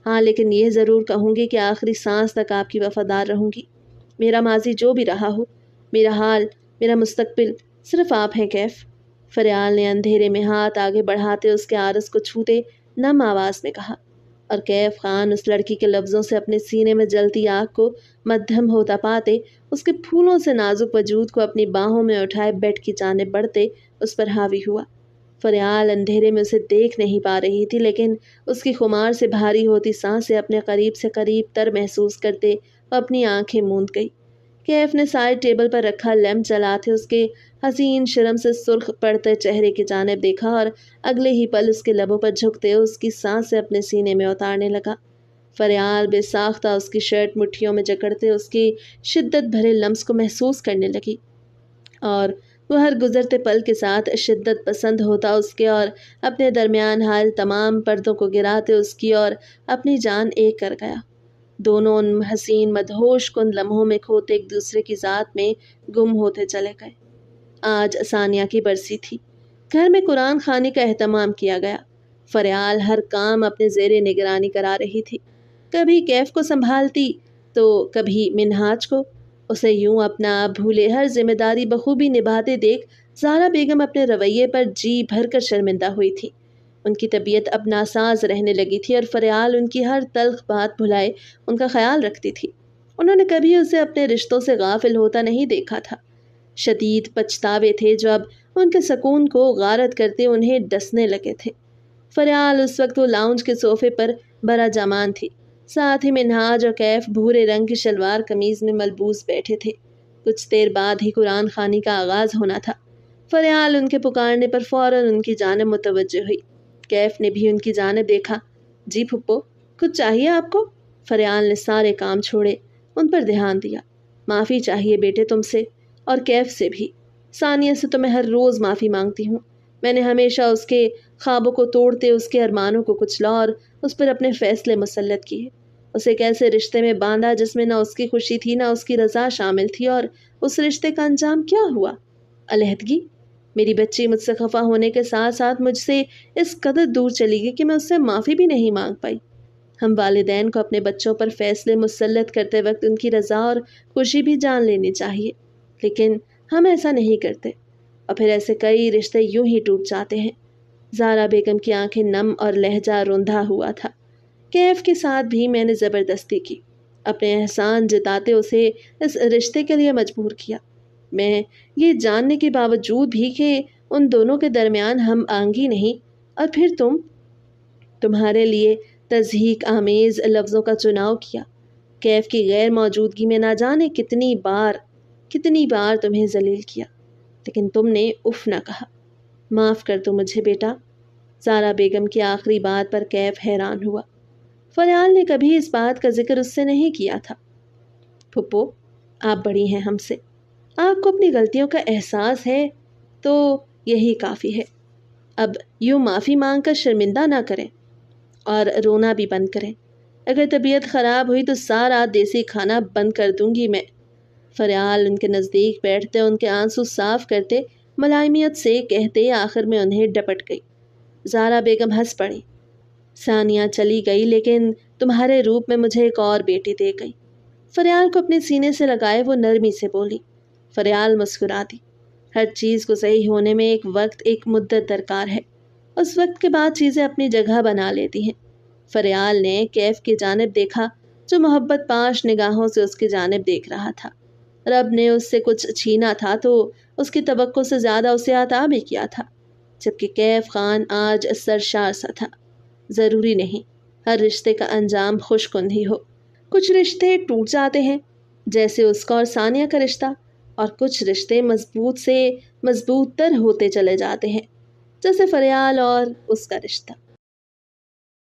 A: ہاں لیکن یہ ضرور کہوں گی کہ آخری سانس تک آپ کی وفادار رہوں گی۔ میرا ماضی جو بھی رہا ہو، میرا حال، میرا مستقبل صرف آپ ہیں کیف۔ فریال نے اندھیرے میں ہاتھ آگے بڑھاتے اس کے عارض کو چھوتے نم آواز میں کہا، اور کیف خان اس لڑکی کے لفظوں سے اپنے سینے میں جلتی آگ کو مدھم ہوتا پاتے اس کے پھولوں سے نازک وجود کو اپنی باہوں میں اٹھائے بیڈ کی جانب بڑھتے اس پر حاوی ہوا۔ فریال اندھیرے میں اسے دیکھ نہیں پا رہی تھی، لیکن اس کی خمار سے بھاری ہوتی سانسیں اپنے قریب سے قریب تر محسوس کرتے وہ اپنی آنکھیں موند گئی۔ کیف نے سائڈ ٹیبل پر رکھا لیمپ جلاتے اس کے حسین شرم سے سرخ پڑتے چہرے کی جانب دیکھا اور اگلے ہی پل اس کے لبوں پر جھکتے اس کی سانسیں اپنے سینے میں اتارنے لگا۔ فریال بے ساختہ اس کی شرٹ مٹھیوں میں جکڑتے اس کی شدت بھرے لمس کو محسوس کرنے لگی، اور وہ ہر گزرتے پل کے ساتھ شدت پسند ہوتا اس کے اور اپنے درمیان حائل تمام پردوں کو گراتے اس کی اور اپنی جان ایک کر گیا۔ دونوں ان حسین مدہوش کن لمحوں میں کھوتے ایک دوسرے کی ذات میں گم ہوتے چلے گئے۔ آج ثانیہ کی برسی تھی۔ گھر میں قرآن خوانی کا اہتمام کیا گیا۔ فریال ہر کام اپنے زیر نگرانی کرا رہی تھی، کبھی کیف کو سنبھالتی تو کبھی منہاج کو۔ اسے یوں اپنا بھولے ہر ذمہ داری بخوبی نبھاتے دیکھ زہرا بیگم اپنے رویے پر جی بھر کر شرمندہ ہوئی تھی۔ ان کی طبیعت اب ناساز رہنے لگی تھی اور فریال ان کی ہر تلخ بات بھلائے ان کا خیال رکھتی تھی۔ انہوں نے کبھی اسے اپنے رشتوں سے غافل ہوتا نہیں دیکھا تھا۔ شدید پچھتاوے تھے جو اب ان کے سکون کو غارت کرتے انہیں ڈسنے لگے تھے۔ فریال اس وقت وہ لاؤنج کے صوفے پر برا جامان تھی، ساتھ ہی منہاج اور کیف بھورے رنگ کی شلوار قمیض میں ملبوس بیٹھے تھے۔ کچھ دیر بعد ہی قرآن خوانی کا آغاز ہونا تھا۔ فریال ان کے پکارنے پر فوراً ان کی جانب متوجہ ہوئی۔ کیف نے بھی ان کی جانب دیکھا۔ جی پھپھو، کچھ چاہیے آپ کو؟ فریال نے سارے کام چھوڑے ان پر دھیان دیا۔ معافی چاہیے بیٹے تم سے، اور کیف سے بھی۔ ثانیہ سے تو میں ہر روز معافی مانگتی ہوں۔ میں نے ہمیشہ اس کے خوابوں کو توڑتے اس کے ارمانوں کو کچلا اور اس پر اپنے فیصلے مسلط کیے۔ اسے ایک ایسے رشتے میں باندھا جس میں نہ اس کی خوشی تھی نہ اس کی رضا شامل تھی، اور اس رشتے کا انجام کیا ہوا؟ علیحدگی۔ میری بچی مجھ سے خفا ہونے کے ساتھ ساتھ مجھ سے اس قدر دور چلی گئی کہ میں اس سے معافی بھی نہیں مانگ پائی۔ ہم والدین کو اپنے بچوں پر فیصلے مسلط کرتے وقت ان کی رضا اور خوشی بھی جان لینی چاہیے، لیکن ہم ایسا نہیں کرتے، اور پھر ایسے کئی رشتے یوں ہی ٹوٹ جاتے ہیں۔ زہرا بیگم کی آنکھیں نم اور لہجہ روندھا ہوا تھا۔ کیف کے ساتھ بھی میں نے زبردستی کی، اپنے احسان جتاتے اسے اس رشتے کے لیے مجبور کیا، میں یہ جاننے کے باوجود بھی کہ ان دونوں کے درمیان ہم آہنگی نہیں، اور پھر تمہارے لیے تضحیک آمیز لفظوں کا چناؤ کیا۔ کیف کی غیر موجودگی میں نہ جانے کتنی بار تمہیں ذلیل کیا، لیکن تم نے اف نہ کہا۔ معاف کر دو مجھے بیٹا۔ زہرا بیگم کی آخری بات پر کیف حیران ہوا۔ فریال نے کبھی اس بات کا ذکر اس سے نہیں کیا تھا۔ پھپھو، آپ بڑی ہیں ہم سے، آپ کو اپنی غلطیوں کا احساس ہے تو یہی کافی ہے۔ اب یوں معافی مانگ کر شرمندہ نہ کریں اور رونا بھی بند کریں۔ اگر طبیعت خراب ہوئی تو سارا دیسی کھانا بند کر دوں گی میں۔ فریال ان کے نزدیک بیٹھتے ان کے آنسو صاف کرتے، ملائمیت سے کہتے، آخر میں انہیں ڈپٹ گئی۔ زہرا بیگم ہنس پڑی۔ ثانیہ چلی گئی، لیکن تمہارے روپ میں مجھے ایک اور بیٹی دے گئی۔ فریال کو اپنے سینے سے لگائے وہ نرمی سے بولی۔ فریال مسکرا دی۔ ہر چیز کو صحیح ہونے میں ایک وقت، ایک مدت درکار ہے، اس وقت کے بعد چیزیں اپنی جگہ بنا لیتی ہیں۔ فریال نے کیف کی جانب دیکھا جو محبت پاش نگاہوں سے اس کی جانب دیکھ رہا تھا۔ رب نے اس سے کچھ چھینا تھا تو اس کی توقع سے زیادہ اسے عطا بھی کیا تھا، جبکہ کیف خان آج سرشار سا تھا۔ ضروری نہیں ہر رشتے کا انجام خوش کن ہی ہو، کچھ رشتے ٹوٹ جاتے ہیں، جیسے اس کا اور ثانیہ کا رشتہ، اور کچھ رشتے مضبوط سے مضبوط تر ہوتے چلے جاتے ہیں، جیسے فریال اور اس کا رشتہ۔